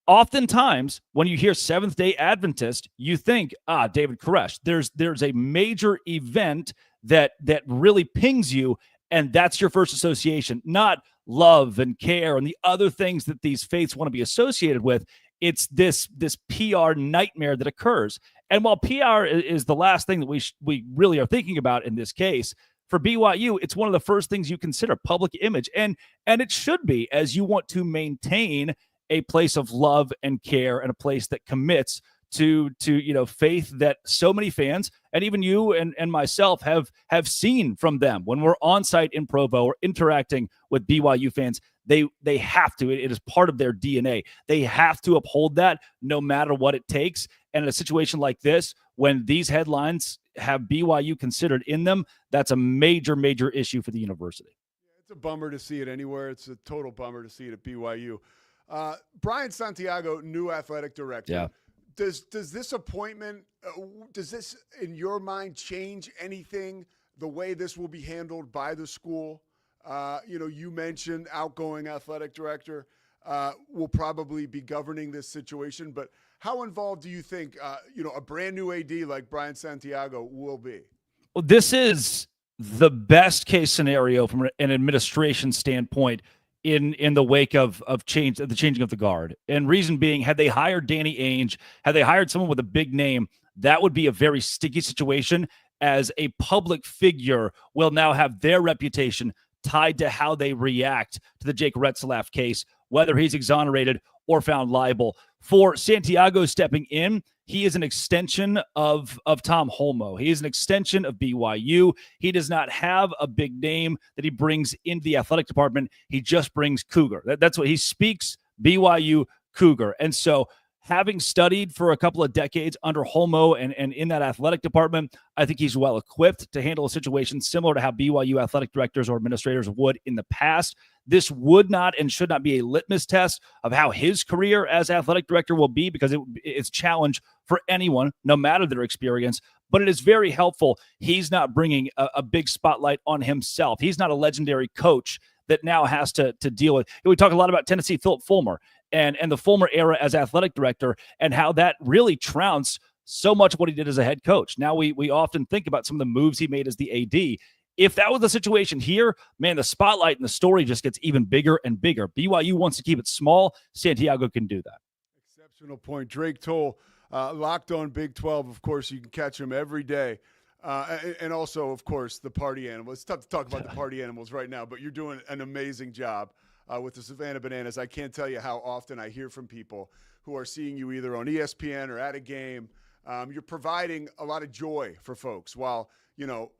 Oftentimes, when you hear Seventh-day Adventist, you think, David Koresh. There's a major event that really pings you, and that's your first association, not love and care and the other things that these faiths want to be associated with. It's this PR nightmare that occurs. And while PR is the last thing that we really are thinking about in this case, for BYU, it's one of the first things you consider, public image. And it should be, as you want to maintain a place of love and care and a place that commits to faith that so many fans and even you and myself have seen from them when we're on site in Provo or interacting with BYU fans. They have to. It is part of their DNA. They have to uphold that no matter what it takes. And in a situation like this, when these headlines have BYU considered in them, that's a major, major issue for the university. It's a bummer to see it anywhere. It's a total bummer to see it at BYU. Brian Santiago, new athletic director. Yeah. Does this appointment, does this, in your mind, change anything, the way this will be handled by the school? You mentioned outgoing athletic director will probably be governing this situation, but how involved do you think, a brand new AD like Brian Santiago will be? Well, this is the best case scenario from an administration standpoint in the wake of the changing of the guard. And reason being, had they hired Danny Ainge, had they hired someone with a big name, that would be a very sticky situation, as a public figure will now have their reputation tied to how they react to the Jake Retzlaff case, whether he's exonerated or found liable. For Santiago stepping in, he is an extension of Tom Holmoe. He is an extension of BYU. He does not have a big name that he brings into the athletic department. He just brings Cougar. That's what he speaks, BYU Cougar. And so having studied for a couple of decades under Holmoe and in that athletic department, I think he's well equipped to handle a situation similar to how BYU athletic directors or administrators would in the past. This would not and should not be a litmus test of how his career as athletic director will be, because it's challenge for anyone, no matter their experience. But it is very helpful. He's not bringing a big spotlight on himself. He's not a legendary coach that now has to deal with. We talk a lot about Tennessee Philip Fulmer and the Fulmer era as athletic director, and how that really trounced so much of what he did as a head coach. Now we often think about some of the moves he made as the AD. If that was the situation here, man, the spotlight and the story just gets even bigger and bigger. BYU wants to keep it small. Santiago can do that. Exceptional point. Drake Toll, Locked On Big 12. Of course, you can catch him every day. And also, of course, the party animal. It's tough to talk about the party animals right now, but you're doing an amazing job with the Savannah Bananas. I can't tell you how often I hear from people who are seeing you either on ESPN or at a game. You're providing a lot of joy for folks while,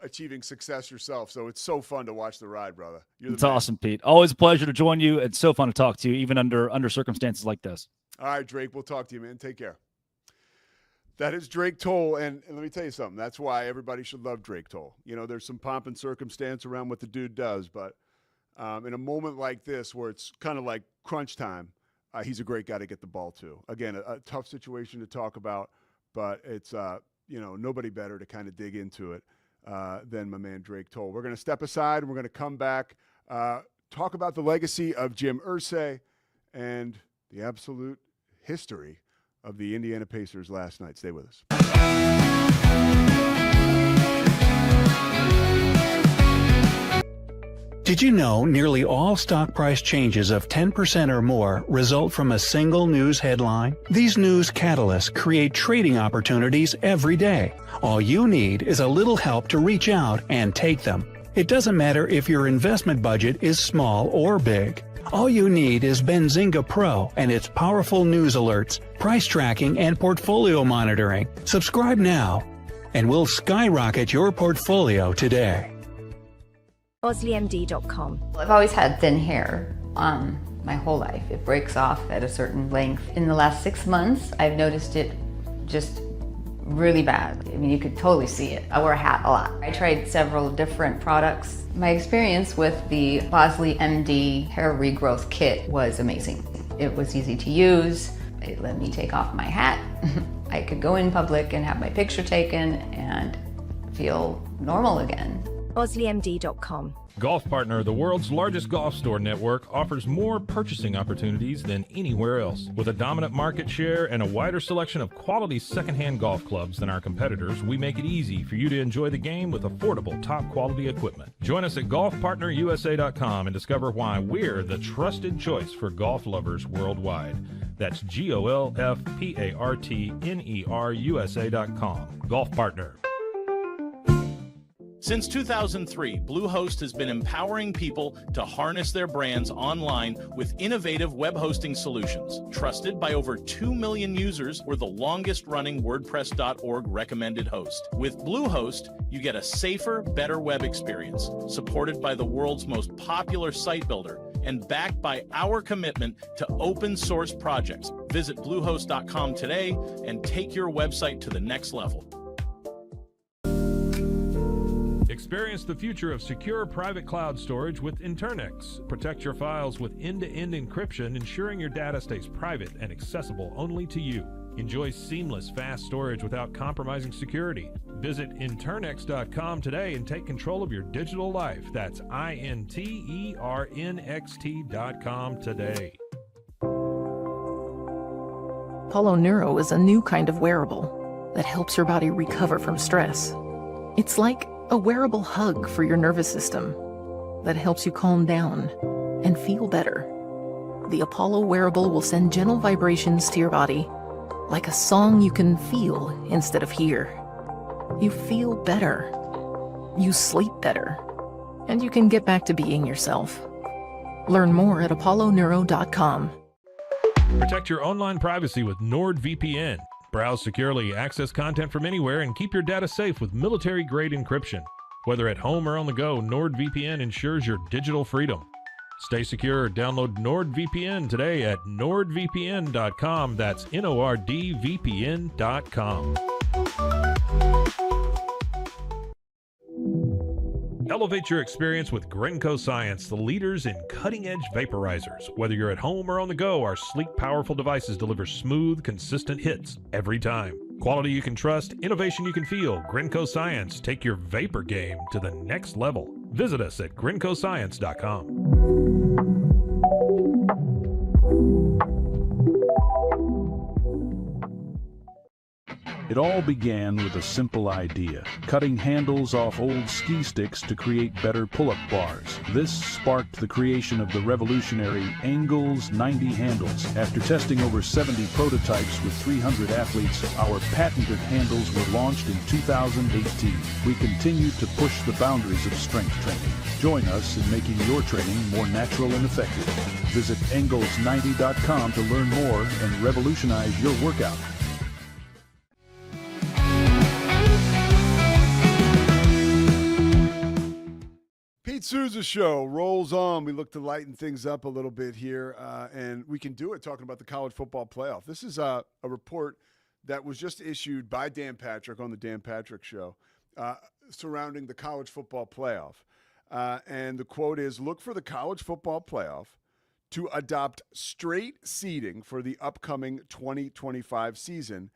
achieving success yourself. So it's so fun to watch the ride, brother. It's awesome, Pete. Always a pleasure to join you. It's so fun to talk to you, even under circumstances like this. All right, Drake, we'll talk to you, man. Take care. That is Drake Toll, and let me tell you something. That's why everybody should love Drake Toll. There's some pomp and circumstance around what the dude does, but in a moment like this where it's kind of like crunch time, he's a great guy to get the ball to. Again, a tough situation to talk about, but it's, nobody better to kind of dig into it than my man Drake Toll. We're going to step aside, and we're going to come back, talk about the legacy of Jim Irsay and the absolute history of the Indiana Pacers last night. Stay with us. Did you know nearly all stock price changes of 10% or more result from a single news headline? These news catalysts create trading opportunities every day. All you need is a little help to reach out and take them. It doesn't matter if your investment budget is small or big. All you need is Benzinga Pro and its powerful news alerts, price tracking, and portfolio monitoring. Subscribe now, and we'll skyrocket your portfolio today. OsleyMD.com. I've always had thin hair my whole life. It breaks off at a certain length. In the last 6 months, I've noticed it just really bad. I mean, you could totally see it. I wear a hat a lot. I tried several different products. My experience with the Bosley MD hair regrowth kit was amazing. It was easy to use. It let me take off my hat. I could go in public and have my picture taken and feel normal again. OsleyMD.com. Golf Partner, the world's largest golf store network, offers more purchasing opportunities than anywhere else. With a dominant market share and a wider selection of quality secondhand golf clubs than our competitors, we make it easy for you to enjoy the game with affordable, top-quality equipment. Join us at golfpartnerusa.com and discover why we're the trusted choice for golf lovers worldwide. That's GOLFPARTNERUSA.com. Golf Partner. Since 2003, Bluehost has been empowering people to harness their brands online with innovative web hosting solutions. Trusted by over 2 million users, we're the longest-running WordPress.org recommended host. With Bluehost, you get a safer, better web experience, supported by the world's most popular site builder, and backed by our commitment to open source projects. Visit Bluehost.com today and take your website to the next level. Experience the future of secure private cloud storage with Internix. Protect your files with end-to-end encryption, ensuring your data stays private and accessible only to you. Enjoy seamless, fast storage without compromising security. Visit Internix.com today and take control of your digital life. That's INTERNXT.com today. Apollo Neuro is a new kind of wearable that helps your body recover from stress. It's like a wearable hug for your nervous system that helps you calm down and feel better. The Apollo wearable will send gentle vibrations to your body, like a song you can feel instead of hear. You feel better, you sleep better, and you can get back to being yourself. Learn more at apolloneuro.com. Protect your online privacy with NordVPN. Browse securely, access content from anywhere, and keep your data safe with military-grade encryption. Whether at home or on the go, NordVPN ensures your digital freedom. Stay secure. Download NordVPN today at nordvpn.com. That's NORDVPN.com. Elevate your experience with Grenco Science, the leaders in cutting-edge vaporizers. Whether you're at home or on the go, our sleek, powerful devices deliver smooth, consistent hits every time. Quality you can trust, innovation you can feel. Grenco Science. Take your vapor game to the next level. Visit us at GrencoScience.com. It all began with a simple idea, cutting handles off old ski sticks to create better pull-up bars. This sparked the creation of the revolutionary Engels 90 handles. After testing over 70 prototypes with 300 athletes, our patented handles were launched in 2018. We continue to push the boundaries of strength training. Join us in making your training more natural and effective. Visit Engels90.com to learn more and revolutionize your workout. Pete Sousa Show rolls on. We look to lighten things up a little bit here, and we can do it talking about the college football playoff. This is a report that was just issued by Dan Patrick on the Dan Patrick Show surrounding the college football playoff. And the quote is, look for the college football playoff to adopt straight seeding for the upcoming 2025 season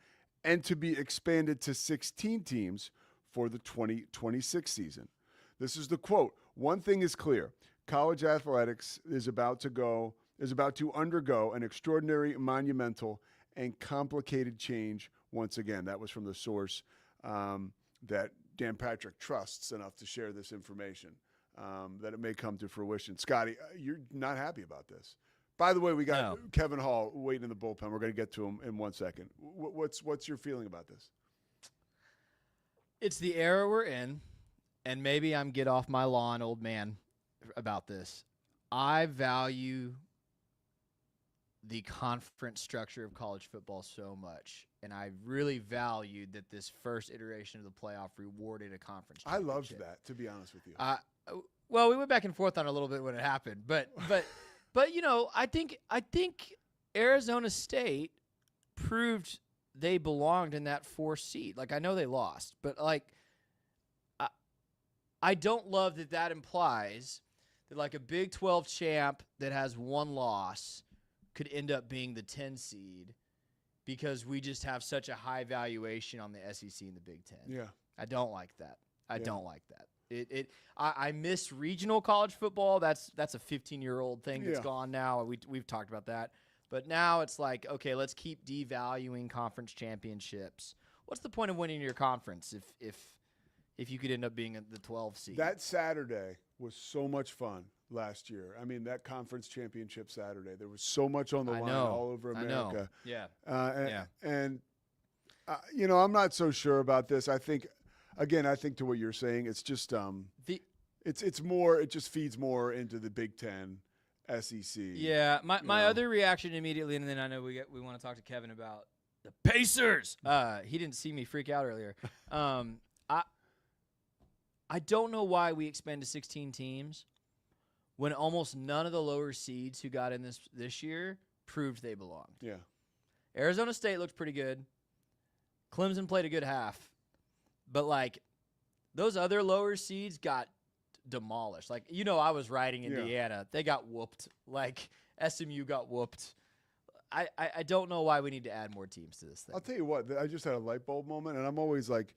and to be expanded to 16 teams for the 2026 season. This is the quote. One thing is clear. College athletics is about to undergo an extraordinary, monumental, and complicated change once again. That was from the source that Dan Patrick trusts enough to share this information, that it may come to fruition. Scotty, you're not happy about this. By the way, we got Kevin Hall waiting in the bullpen. We're going to get to him in 1 second. What's your feeling about this? It's the era we're in. And maybe I'm get off my lawn, old man, about this. I value the conference structure of college football so much, and I really valued that this first iteration of the playoff rewarded a conference championship. I loved that, to be honest with you. Well, we went back and forth on it a little bit when it happened, but you know, I think Arizona State proved they belonged in that 4th seed. Like, I know they lost, but like, I don't love that implies that like a Big 12 champ that has 1 loss could end up being the 10 seed because we just have such a high valuation on the SEC and the Big 10. Yeah. I don't like that. I don't like that. I miss regional college football. That's a 15-year-old thing that's gone now. We've talked about that. But now it's like, okay, let's keep devaluing conference championships. What's the point of winning your conference if you could end up being the 12 seed? That Saturday was so much fun last year. I mean, that conference championship Saturday, there was so much on the line all over America. Yeah. And you know, I'm not so sure about this. I think to what you're saying, it's just it just feeds more into the Big Ten, SEC. Yeah. My other reaction immediately, and then I know we want to talk to Kevin about the Pacers. He didn't see me freak out earlier. I don't know why we expand to 16 teams when almost none of the lower seeds who got in this year proved they belonged. Yeah. Arizona State looked pretty good. Clemson played a good half. But, like, those other lower seeds got demolished. Like, I was riding Indiana. They got whooped. Like, SMU got whooped. I don't know why we need to add more teams to this thing. I'll tell you what, I just had a light bulb moment, and I'm always like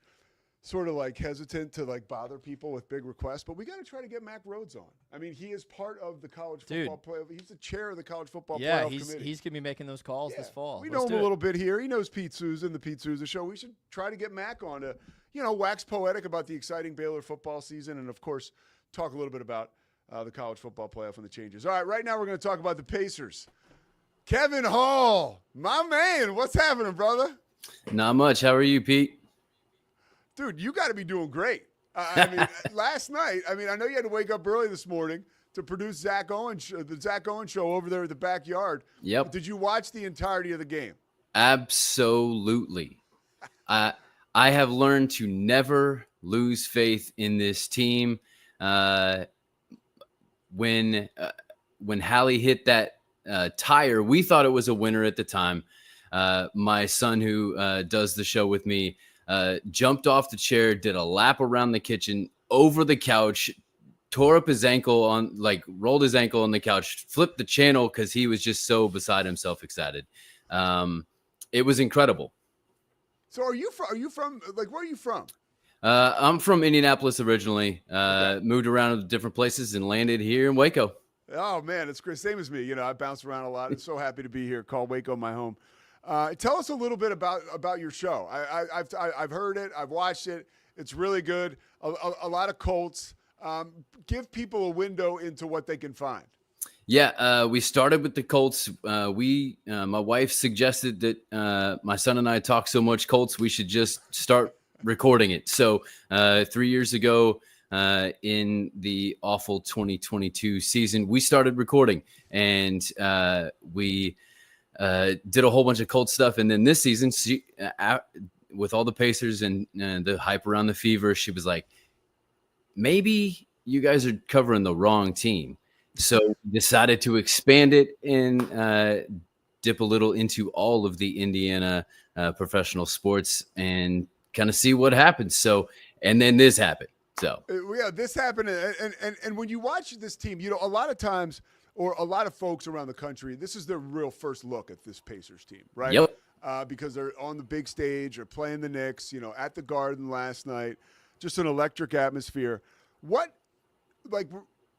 sort of like hesitant to like bother people with big requests, but we got to try to get Mac Rhodes on. I mean, he is part of the college football playoff. He's the chair of the college football playoff committee. He's going to be making those calls this fall. We know him a little bit here. He knows Pete Sousa and the Pete Sousa Show. We should try to get Mac on to, wax poetic about the exciting Baylor football season and, of course, talk a little bit about the college football playoff and the changes. All right now we're going to talk about the Pacers. Kevin Hall, my man, what's happening, brother? Not much. How are you, Pete? Dude, you got to be doing great. I mean, last night, I know you had to wake up early this morning to produce the Zach Owens show over there at the backyard. Yep. Did you watch the entirety of the game? Absolutely. I have learned to never lose faith in this team. When Hallie hit that tire, we thought it was a winner at the time. My son, who does the show with me, jumped off the chair, did a lap around the kitchen, over the couch, tore up his ankle rolled his ankle on the couch, flipped the channel because he was just so beside himself excited. It was incredible. So are you from where are you from? I'm from Indianapolis originally, moved around to different places and landed here in Waco. Oh, man, it's great. Same as me. I bounce around a lot. I'm so happy to be here. Call Waco my home. Tell us a little bit about your show. I've heard it. I've watched it. It's really good. A lot of Colts. Give people a window into what they can find. Yeah, we started with the Colts. My wife suggested that my son and I talk so much Colts, we should just start recording it. So 3 years ago, in the awful 2022 season, we started recording, and we did a whole bunch of Colts stuff. And then this season, with all the Pacers and the hype around the Fever, she was like, maybe you guys are covering the wrong team. So we decided to expand it and dip a little into all of the Indiana professional sports and kind of see what happens. So, and then this happened. So yeah, this happened, and when you watch this team, a lot of times, or a lot of folks around the country, this is their real first look at this Pacers team, right? Yep. Because they're on the big stage or playing the Knicks, at the Garden last night, just an electric atmosphere.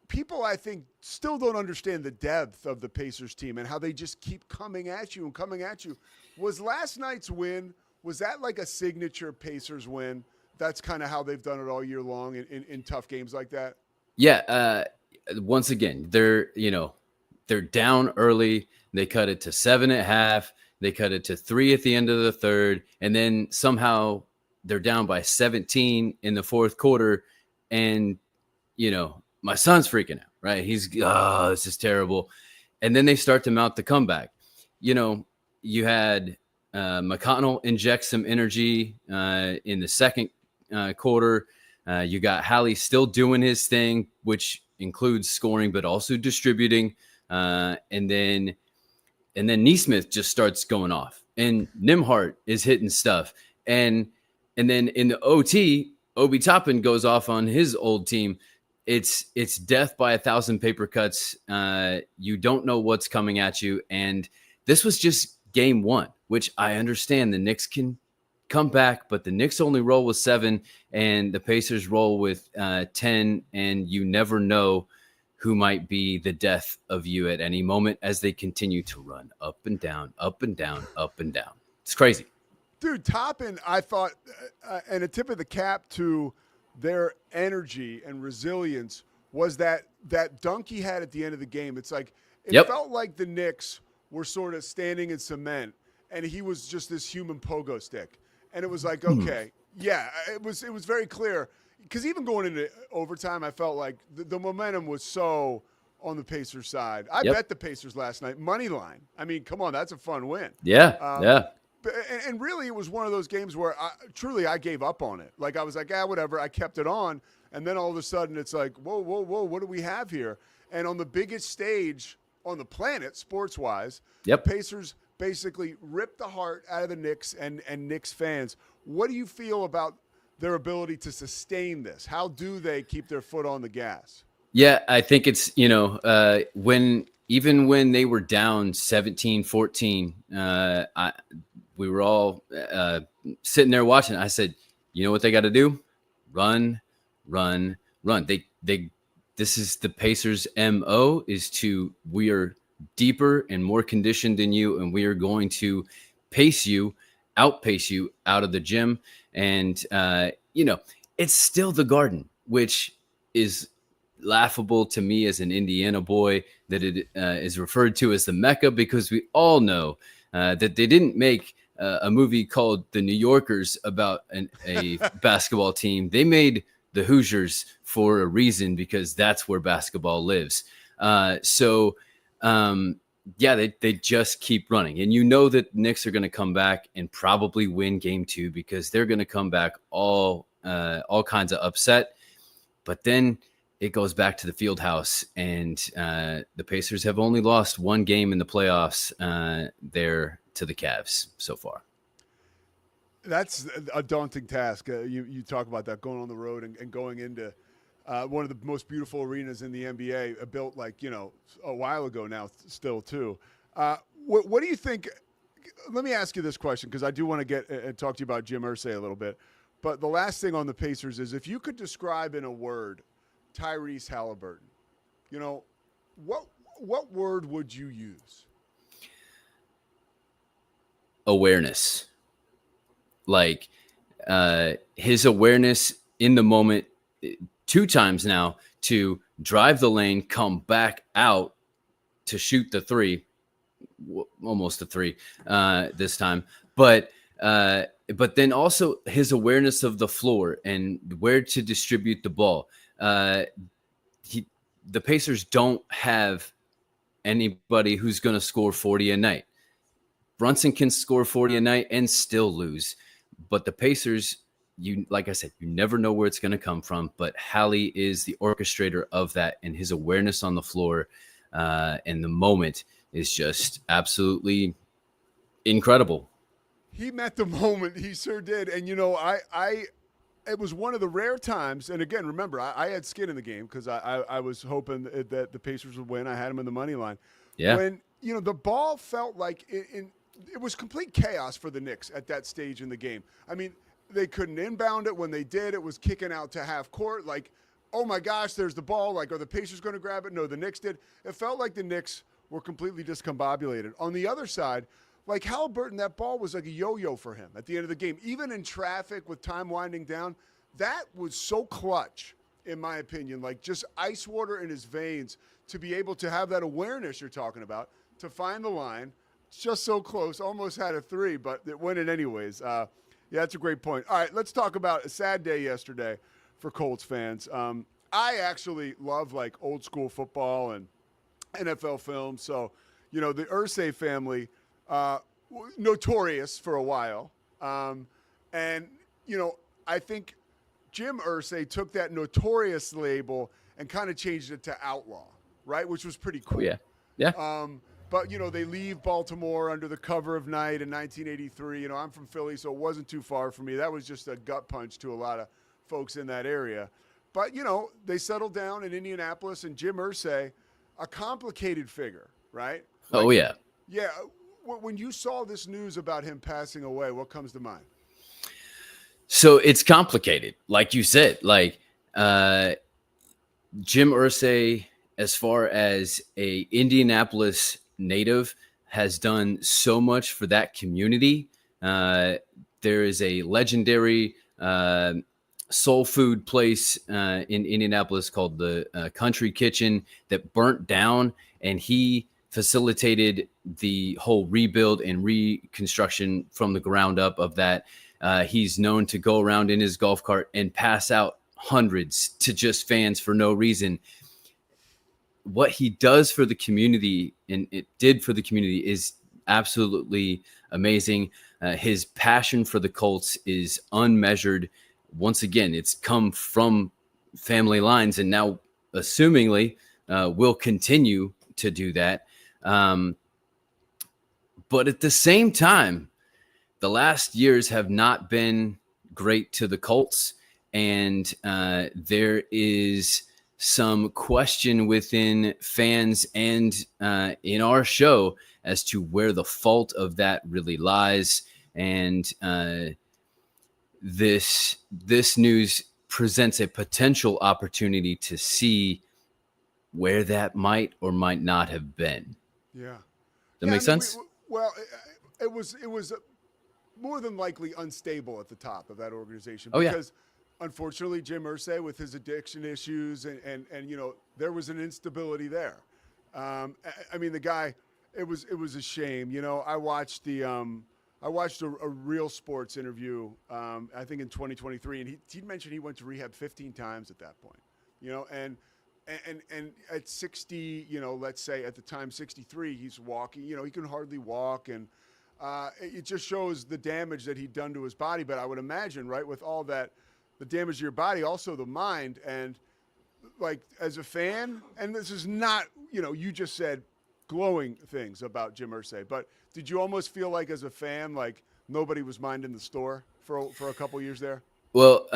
People, I think, still don't understand the depth of the Pacers team and how they just keep coming at you and coming at you. Was last night's win, was that like a signature Pacers win? That's kind of how they've done it all year long in tough games like that? Yeah. Once again, they're down early. They cut it to 7 at half. They cut it to 3 at the end of the third. And then somehow they're down by 17 in the fourth quarter. And, my son's freaking out, right? He's, this is terrible. And then they start to mount the comeback. You had McConnell inject some energy in the second quarter. You got Hallie still doing his thing, which includes scoring, but also distributing. And then Neesmith just starts going off, and Nimhart is hitting stuff. And then in the OT, Obi Toppin goes off on his old team. It's death by 1,000 paper cuts. You don't know what's coming at you. And this was just game one, which I understand the Knicks can come back, but the Knicks only roll with 7 and the Pacers roll with 10. And you never know who might be the death of you at any moment as they continue to run up and down, up and down, up and down. It's crazy. Dude, Toppin, I thought, and a tip of the cap to their energy and resilience was that dunk he had at the end of the game. It's like, it felt like the Knicks were sort of standing in cement and he was just this human pogo stick. And it was like, okay, yeah, it was very clear. Because even going into overtime, I felt like the momentum was so on the Pacers side. I bet the Pacers last night, money line. I mean, come on, that's a fun win. Yeah. And really, it was one of those games where I gave up on it. Like, I was like, whatever. I kept it on. And then all of a sudden, it's like, whoa, what do we have here? And on the biggest stage on the planet, sports-wise, Yep. the Pacers basically ripped the heart out of the Knicks and Knicks fans. What do you feel about their ability to sustain this? How do they keep their foot on the gas? Yeah, I think it's, even when they were down 17-14, we were all sitting there watching. I said, you know what they got to do? Run, run, run. This is the Pacers' MO, we are deeper and more conditioned than you, and we are going to outpace you out of the gym. And, it's still the Garden, which is laughable to me as an Indiana boy that it is referred to as the Mecca, because we all know that they didn't make a movie called The New Yorkers about a basketball team. They made the Hoosiers for a reason, because that's where basketball lives. They just keep running. And that Knicks are going to come back and probably win game 2, because they're going to come back all kinds of upset. But then it goes back to the field house, and the Pacers have only lost one game in the playoffs there to the Cavs so far. That's a daunting task. You talk about that, going on the road and going into one of the most beautiful arenas in the NBA, built a while ago now, still too. What do you think? Let me ask you this question, because I do want to get and talk to you about Jim Irsay a little bit. But the last thing on the Pacers is, if you could describe in a word Tyrese Halliburton, what word would you use? Awareness. His awareness in the moment 2 times now to drive the lane, come back out to shoot the 3, almost a 3 this time. But then also his awareness of the floor and where to distribute the ball. The Pacers don't have anybody who's going to score 40 a night. Brunson can score 40 a night and still lose. But the Pacers, like I said, you never know where it's going to come from. But Hallie is the orchestrator of that, and his awareness on the floor and the moment is just absolutely incredible. He met the moment. He sure did. And, it was one of the rare times. And again, remember, I had skin in the game, because I was hoping that the Pacers would win. I had them in the money line. Yeah. When, the ball felt like it was complete chaos for the Knicks at that stage in the game. I mean, they couldn't inbound it. When they did, it was kicking out to half court. Like, oh my gosh, there's the ball. Like, are the Pacers going to grab it? No, the Knicks did. It felt like the Knicks were completely discombobulated. On the other side, like Halliburton, that ball was like a yo-yo for him at the end of the game. Even in traffic with time winding down, that was so clutch, in my opinion. Like, just ice water in his veins to be able to have that awareness you're talking about, to find the line. Just so close, almost had a 3, but it went in anyways. Yeah, that's a great point. All right, let's talk about a sad day yesterday for Colts fans. I actually love old school football and NFL films. So, the Irsay family, notorious for a while. I think Jim Irsay took that notorious label and kind of changed it to outlaw, right? Which was pretty cool. Oh, yeah. Yeah. But, they leave Baltimore under the cover of night in 1983. I'm from Philly, so it wasn't too far from me. That was just a gut punch to a lot of folks in that area. But, they settled down in Indianapolis, and Jim Irsay, a complicated figure, right? Oh, yeah. Yeah. When you saw this news about him passing away, what comes to mind? So it's complicated. Like you said, Jim Irsay, as far as a Indianapolis native, has done so much for that community. There is a legendary soul food place in Indianapolis called the Country Kitchen that burnt down, and he facilitated the whole rebuild and reconstruction from the ground up of that. He's known to go around in his golf cart and pass out hundreds to just fans for no reason. What he does for the community, and it did for the community, is absolutely amazing. His passion for the Colts is unmeasured. Once again, it's come from family lines, and now, assumingly, will continue to do that. But at the same time, the last years have not been great to the Colts, and there is some question within fans and in our show as to where the fault of that really lies. And this news presents a potential opportunity to see where that might or might not have been. Yeah. That make sense? It was more than likely unstable at the top of that organization. Oh, yeah. Because unfortunately, Jim Irsay with his addiction issues and there was an instability there. I mean, the guy, it was a shame. I watched a Real Sports interview, I think in 2023, and he mentioned he went to rehab 15 times at that point, and at 60, let's say at the time 63, he's walking, he can hardly walk, and it just shows the damage that he'd done to his body. But I would imagine, right, with all that, the damage to your body, also the mind, and like as a fan, and this is not, you just said glowing things about Jim Irsay, but did you almost feel like as a fan, like nobody was minding the store for a couple years there? Well,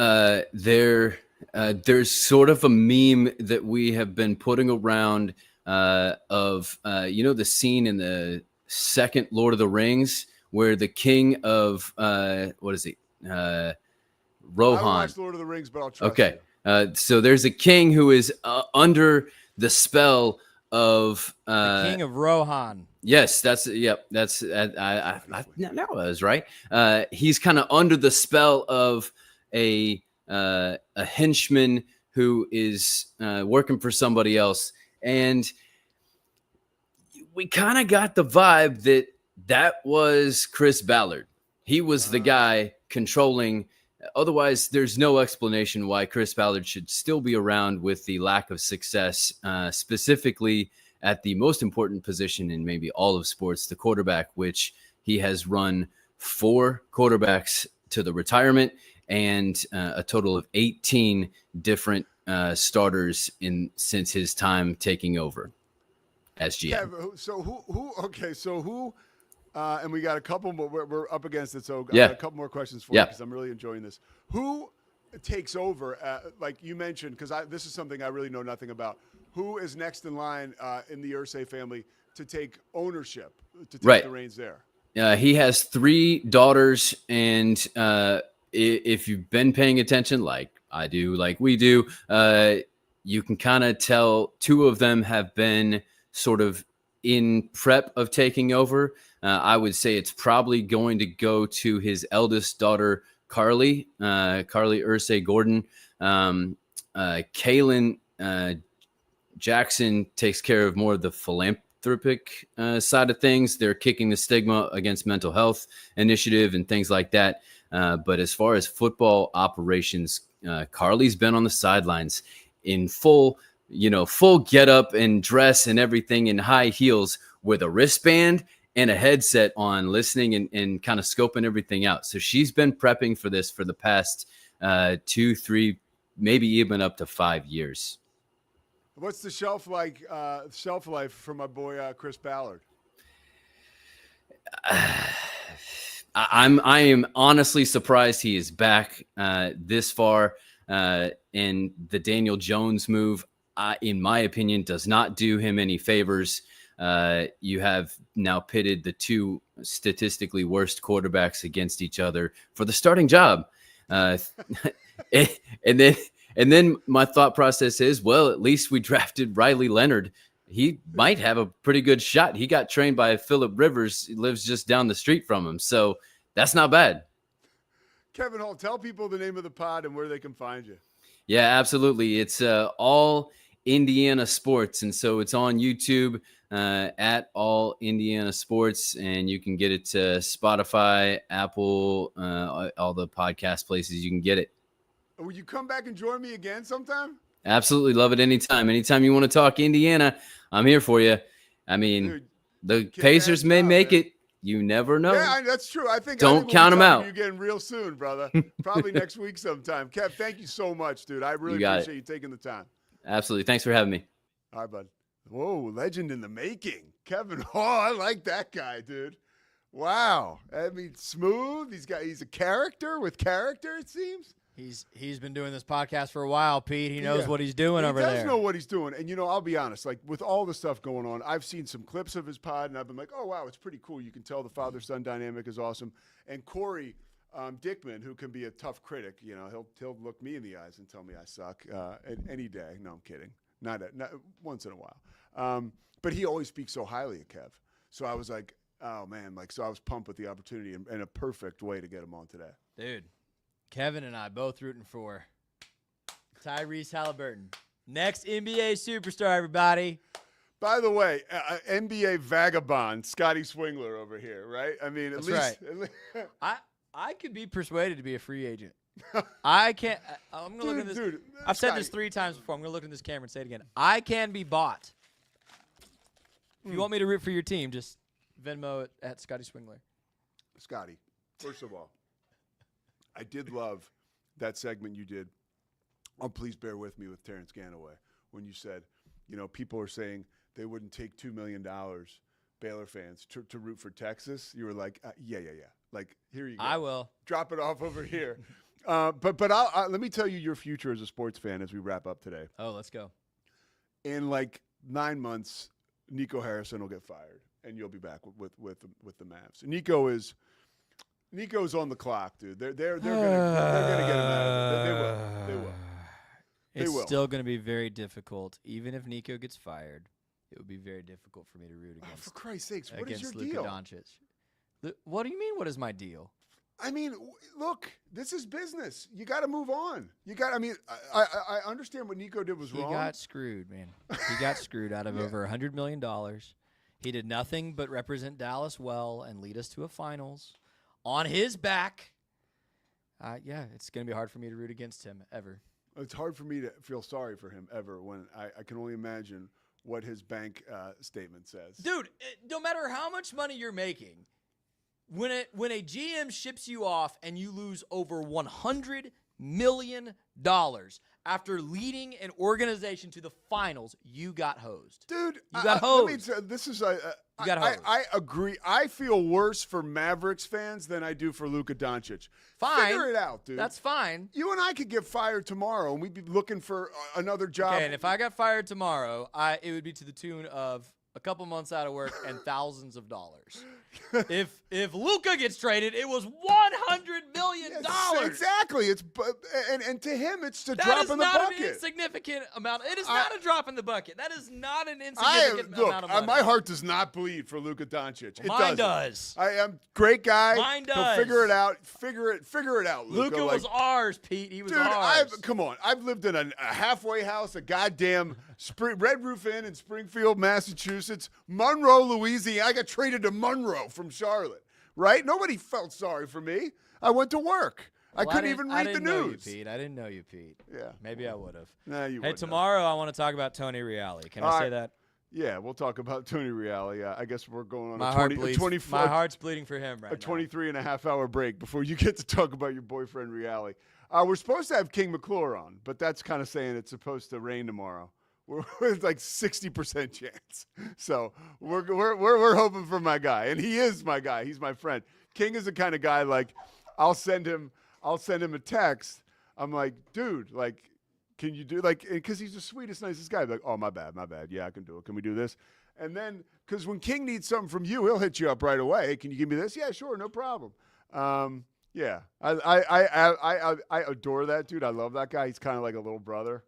there's sort of a meme that we have been putting around of the scene in the second Lord of the Rings where the king of what is he? Rohan. I watched Lord of the Rings, but I'll trust okay. So there's a king who is under the spell of the king of Rohan. Yes, that's I was right. He's kind of under the spell of a henchman who is working for somebody else, and we kind of got the vibe that was Chris Ballard. He was the guy controlling. Otherwise, there's no explanation why Chris Ballard should still be around with the lack of success, specifically at the most important position in maybe all of sports, the quarterback, which he has run 4 quarterbacks to the retirement and a total of 18 different starters since his time taking over as GM. Yeah, so who? Okay, so who? And we got a couple more. We're up against it, so I Yeah. got a couple more questions for you because I'm really enjoying this. Who takes over? Like you mentioned, because this is something I really know nothing about. Who is next in line in the Irsay family to take ownership, to take the reins there? He has 3 daughters, and if you've been paying attention, like I do, like we do, you can kind of tell 2 of them have been sort of in prep of taking over. I would say it's probably going to go to his eldest daughter, Carly Irsay Gordon. Kaylin Jackson takes care of more of the philanthropic side of things. They're kicking the stigma against mental health initiative and things like that. But as far as football operations, Carly's been on the sidelines in full get up and dress and everything in high heels with a wristband and a headset on, listening and kind of scoping everything out. So she's been prepping for this for the past 2, 3, maybe even up to 5 years. What's the shelf life for my boy Chris Ballard? I am honestly surprised he is back this far. And the Daniel Jones move, in my opinion, does not do him any favors. You have now pitted the 2 statistically worst quarterbacks against each other for the starting job. And then my thought process is, well, at least we drafted Riley Leonard. He might have a pretty good shot. He got trained by Phillip Rivers. He lives just down the street from him. So that's not bad. Kevin Hall, tell people the name of the pod and where they can find you. Yeah, absolutely. It's All Indiana Sports. And so it's on YouTube at All Indiana Sports. And you can get it to Spotify, Apple, all the podcast places you can get it. Will you come back and join me again sometime? Absolutely. Love it anytime. Anytime you want to talk Indiana, I'm here for you. I mean, dude, the Pacers may make it. You never know. Yeah, that's true. I think don't count them out. You're getting real soon, brother. Probably next week sometime. Kev, thank you so much, dude. I really appreciate you taking the time. Absolutely. Thanks for having me. All right, bud. Whoa, legend in the making. Kevin Hall. I like that guy, dude. Wow. I mean, smooth. He's a character with character, it seems. He's been doing this podcast for a while, Pete. He knows what he's doing over there. He does know what he's doing. And, I'll be honest, like with all the stuff going on, I've seen some clips of his pod, and I've been like, oh, wow, it's pretty cool. You can tell the father-son dynamic is awesome. And Corey Dickman, who can be a tough critic, he'll look me in the eyes and tell me I suck any day. No, I'm kidding. Not once in a while. But he always speaks so highly of Kev. So I was like, oh, man. So I was pumped with the opportunity and a perfect way to get him on today. Dude. Kevin and I both rooting for Tyrese Halliburton. Next NBA superstar, everybody. By the way, NBA vagabond, Scotty Swingler over here, right? I mean, at least. Right. I could be persuaded to be a free agent. I can't. I'm going to look at this. Dude, I've said this 3 times before. I'm going to look in this camera and say it again. I can be bought. If you want me to root for your team, just Venmo it at Scotty Swingler. Scotty, first of all, I did love that segment you did on Please Bear With Me with Terrence Ganaway when you said, people are saying they wouldn't take $2 million, Baylor fans, to root for Texas. You were like, yeah. Like, here you go. I will. Drop it off over here. But let me tell you your future as a sports fan as we wrap up today. Oh, let's go. In 9 months, Nico Harrison will get fired, and you'll be back with the Mavs. Nico's on the clock, dude. They're gonna get him out of it. They will. It's still gonna be very difficult, even if Nico gets fired. It would be very difficult for me to root against. For Christ's sakes, what is your Luka deal? Doncic. What do you mean? What is my deal? I mean, look, this is business. You got to move on. I understand what Nico did was wrong. He got screwed, man. He got screwed out of over $100 million. He did nothing but represent Dallas well and lead us to a finals. On his back, it's going to be hard for me to root against him ever. It's hard for me to feel sorry for him ever when I can only imagine what his bank statement says. Dude, no matter how much money you're making, when a GM ships you off and you lose over $100 million after leading an organization to the finals, you got hosed. Dude, you got hosed. You got hosed. I agree. I feel worse for Mavericks fans than I do for Luka Doncic. Fine. Figure it out, dude. That's fine. You and I could get fired tomorrow, and we'd be looking for another job. Okay, and if I got fired tomorrow, it would be to the tune of a couple months out of work and thousands of dollars. If Luka gets traded, it was $100 million. Yes, exactly. And to him, it's a drop in the bucket. That is not an insignificant amount. It is not a drop in the bucket. That is not an insignificant amount of money. My heart does not bleed for Luka Doncic. Mine does. I am great guy. Mine does. He'll figure it out. Figure it out, Luka. Luka was ours, Pete. He was ours. Come on. I've lived in a halfway house, a goddamn Red Roof Inn in Springfield, Massachusetts, Monroe, Louisiana. I got traded to Monroe from Charlotte, right? Nobody felt sorry for me. I went to work. I couldn't even read the news. I didn't know you, Pete. Yeah. Maybe I would have. Nah, you Hey, wouldn't tomorrow I want to talk about Tony Reali. Can I say that? Yeah, we'll talk about Tony Reali. I guess we're going on My heart's bleeding for him right now. A 23-and-a-half-hour break before you get to talk about your boyfriend Reali. We're supposed to have King McClure on, but that's kind of saying it's supposed to rain tomorrow. We're like 60% chance. So we're hoping for my guy, and he is my guy. He's my friend. King is the kind of guy like I'll send him a text. I'm like, dude, like, can you do because he's the sweetest, nicest guy. Like, oh, my bad. Yeah, I can do it. Can we do this? And then because when King needs something from you, he'll hit you up right away. Hey, can you give me this? Yeah, sure, no problem. Yeah, I adore that dude. I love that guy. He's kind of like a little brother.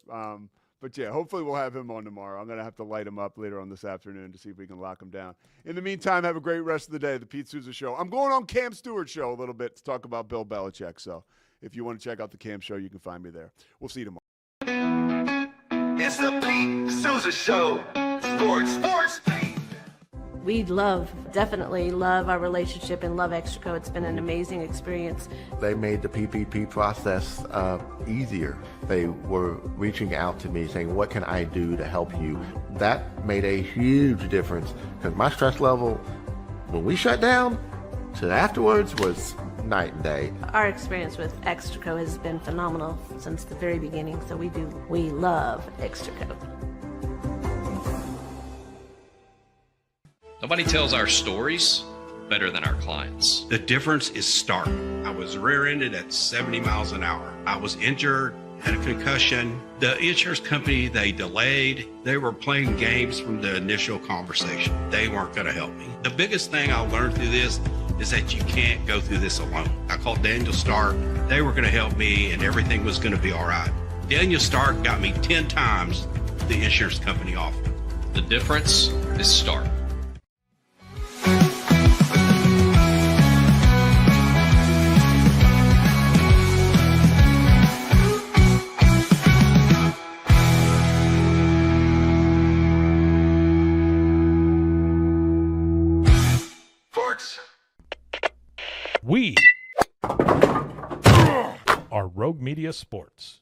But, yeah, hopefully we'll have him on tomorrow. I'm going to have to light him up later on this afternoon to see if we can lock him down. In the meantime, have a great rest of the day. The Pete Sousa Show. I'm going on Cam Stewart's show a little bit to talk about Bill Belichick. So if you want to check out the Cam show, you can find me there. We'll see you tomorrow. It's the Pete Sousa Show. Sports. We definitely love our relationship and love Extraco. It's been an amazing experience. They made the PPP process easier. They were reaching out to me saying, what can I do to help you? That made a huge difference because my stress level, when we shut down, to afterwards was night and day. Our experience with Extraco has been phenomenal since the very beginning, so we love Extraco. Nobody tells our stories better than our clients. The difference is stark. I was rear-ended at 70 miles an hour. I was injured, had a concussion. The insurance company, they delayed. They were playing games from the initial conversation. They weren't going to help me. The biggest thing I learned through this is that you can't go through this alone. I called Daniel Stark. They were going to help me, and everything was going to be all right. Daniel Stark got me 10 times the insurance company offered. The difference is stark. Sports. We are Rogue Media Sports.